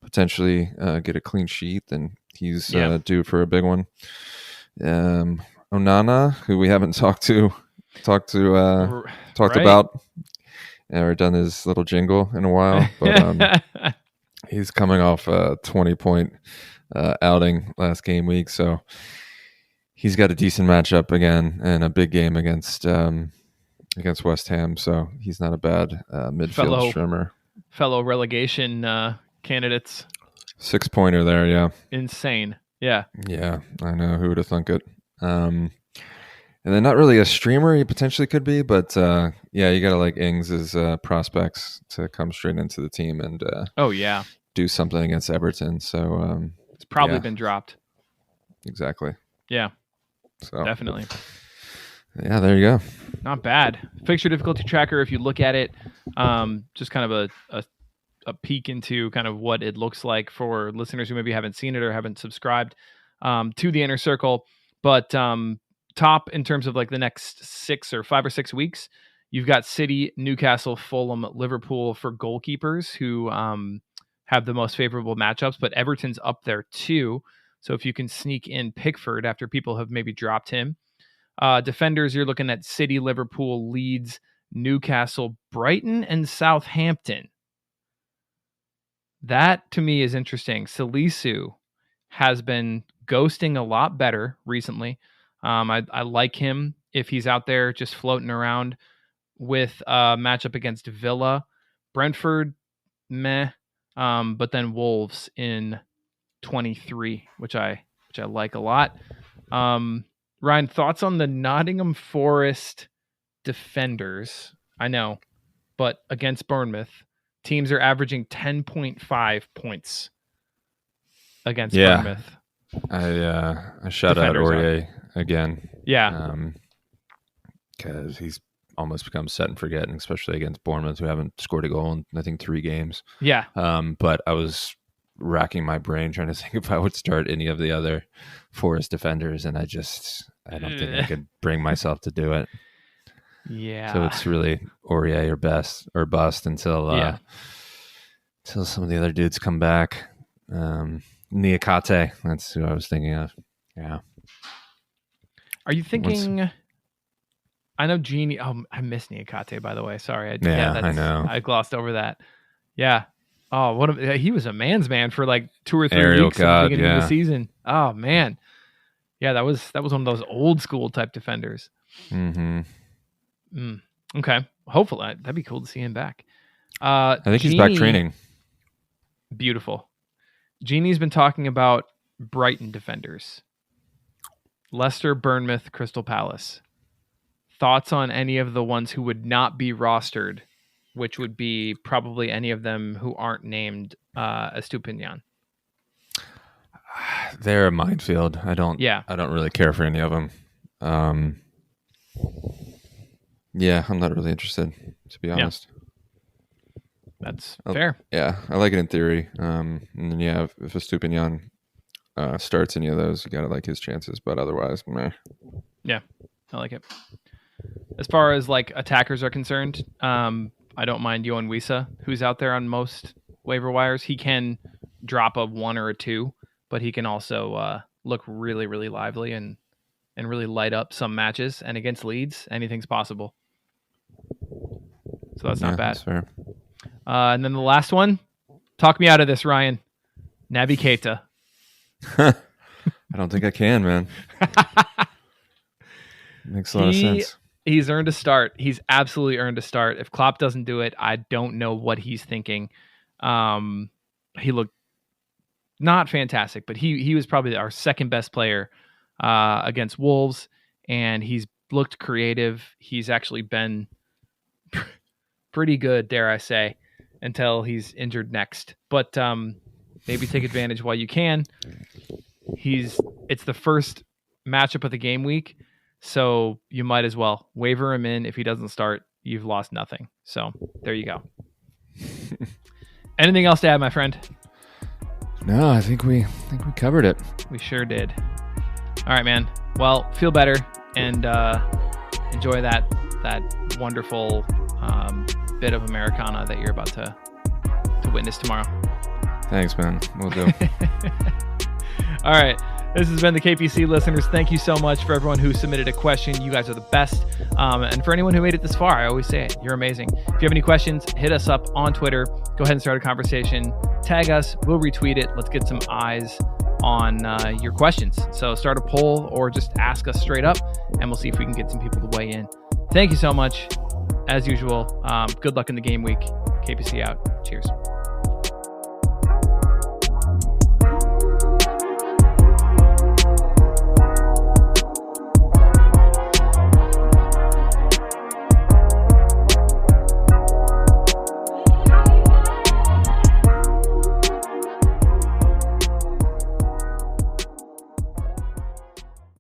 potentially get a clean sheet, then he's due for a big one. Onana, who we haven't talked about or done his little jingle in a while, but he's coming off a 20-point outing last game week, so he's got a decent matchup again and a big game against West Ham, so he's not a bad midfield streamer. Fellow relegation candidates. 6-pointer there, yeah. Insane. Yeah. Yeah, I know. Who would have thunk it? And And then not really a streamer, he potentially could be, but yeah, you got to like Ings' prospects to come straight into the team and do something against Everton. So it's probably been dropped. Exactly. Yeah. So definitely. Yeah, there you go. Not bad. Fixture difficulty tracker, if you look at it, just kind of a peek into kind of what it looks like for listeners who maybe haven't seen it or haven't subscribed to the Inner Circle. But top in terms of like the next 5 or 6 weeks, you've got City, Newcastle, Fulham, Liverpool for goalkeepers who have the most favorable matchups, but Everton's up there too. So if you can sneak in Pickford after people have maybe dropped him. Defenders, you're looking at City, Liverpool, Leeds, Newcastle, Brighton, and Southampton. That to me is interesting. Salisu has been ghosting a lot better recently. I like him if he's out there just floating around with a matchup against Villa. Brentford, meh. But then Wolves in 23, which I like a lot. Ryan, thoughts on the Nottingham Forest defenders? I know, but against Bournemouth, teams are averaging 10.5 points against Bournemouth. I shout out Aurier again. Yeah. Because he's almost become set and forget, and especially against Bournemouth, who haven't scored a goal in, I think, 3 games. Yeah. But I was racking my brain trying to think if I would start any of the other Forest defenders, and I don't think I could bring myself to do it. Yeah. So it's really Aurier or bust until some of the other dudes come back. Niakate, that's who I was thinking of. Yeah. Are you thinking? I know Genie. Oh, I miss Niakate, by the way. Sorry. I know. I glossed over that. Yeah. Oh, he was a man's man for like 2 or 3 Aerial weeks God, at the beginning of the season. Oh man. Yeah, that was one of those old school type defenders. Mm-hmm. Okay. Hopefully that'd be cool to see him back. I think he's back training. Beautiful. Genie's been talking about Brighton defenders. Leicester, Bournemouth, Crystal Palace. Thoughts on any of the ones who would not be rostered, which would be probably any of them who aren't named Estupinian? They're a minefield. I don't really care for any of them. Yeah, I'm not really interested, to be honest. That's fair. Yeah, I like it in theory. And then if Estupinian starts any of those, you gotta like his chances. But otherwise, meh. Yeah, I like it. As far as like attackers are concerned, I don't mind Yohan Wissa, who's out there on most waiver wires. He can drop a 1 or a 2, but he can also look really, really lively and really light up some matches. And against Leeds, anything's possible. So that's not bad. That's fair. And then the last one, talk me out of this, Ryan. Naby Keita. I don't think I can, man. Makes a lot of sense. He's earned a start. He's absolutely earned a start. If Klopp doesn't do it, I don't know what he's thinking. He looked not fantastic, but he was probably our second best player against Wolves, and he's looked creative. He's actually been pretty good, dare I say, until he's injured next. But maybe take advantage while you can. It's the first matchup of the game week, so you might as well waiver him in. If he doesn't start, you've lost nothing. So there you go. Anything else to add, my friend? No, I think we covered it. We sure did. All right, man. Well, feel better and enjoy that wonderful bit of Americana that you're about to witness tomorrow. Thanks, man. We'll do. All right. This has been the KPC listeners. Thank you so much for everyone who submitted a question. You guys are the best. And for anyone who made it this far, I always say it, you're amazing. If you have any questions, hit us up on Twitter. Go ahead and start a conversation. Tag us. We'll retweet it. Let's get some eyes on your questions. So start a poll or just ask us straight up, and we'll see if we can get some people to weigh in. Thank you so much. As usual, good luck in the game week. KPC out. Cheers.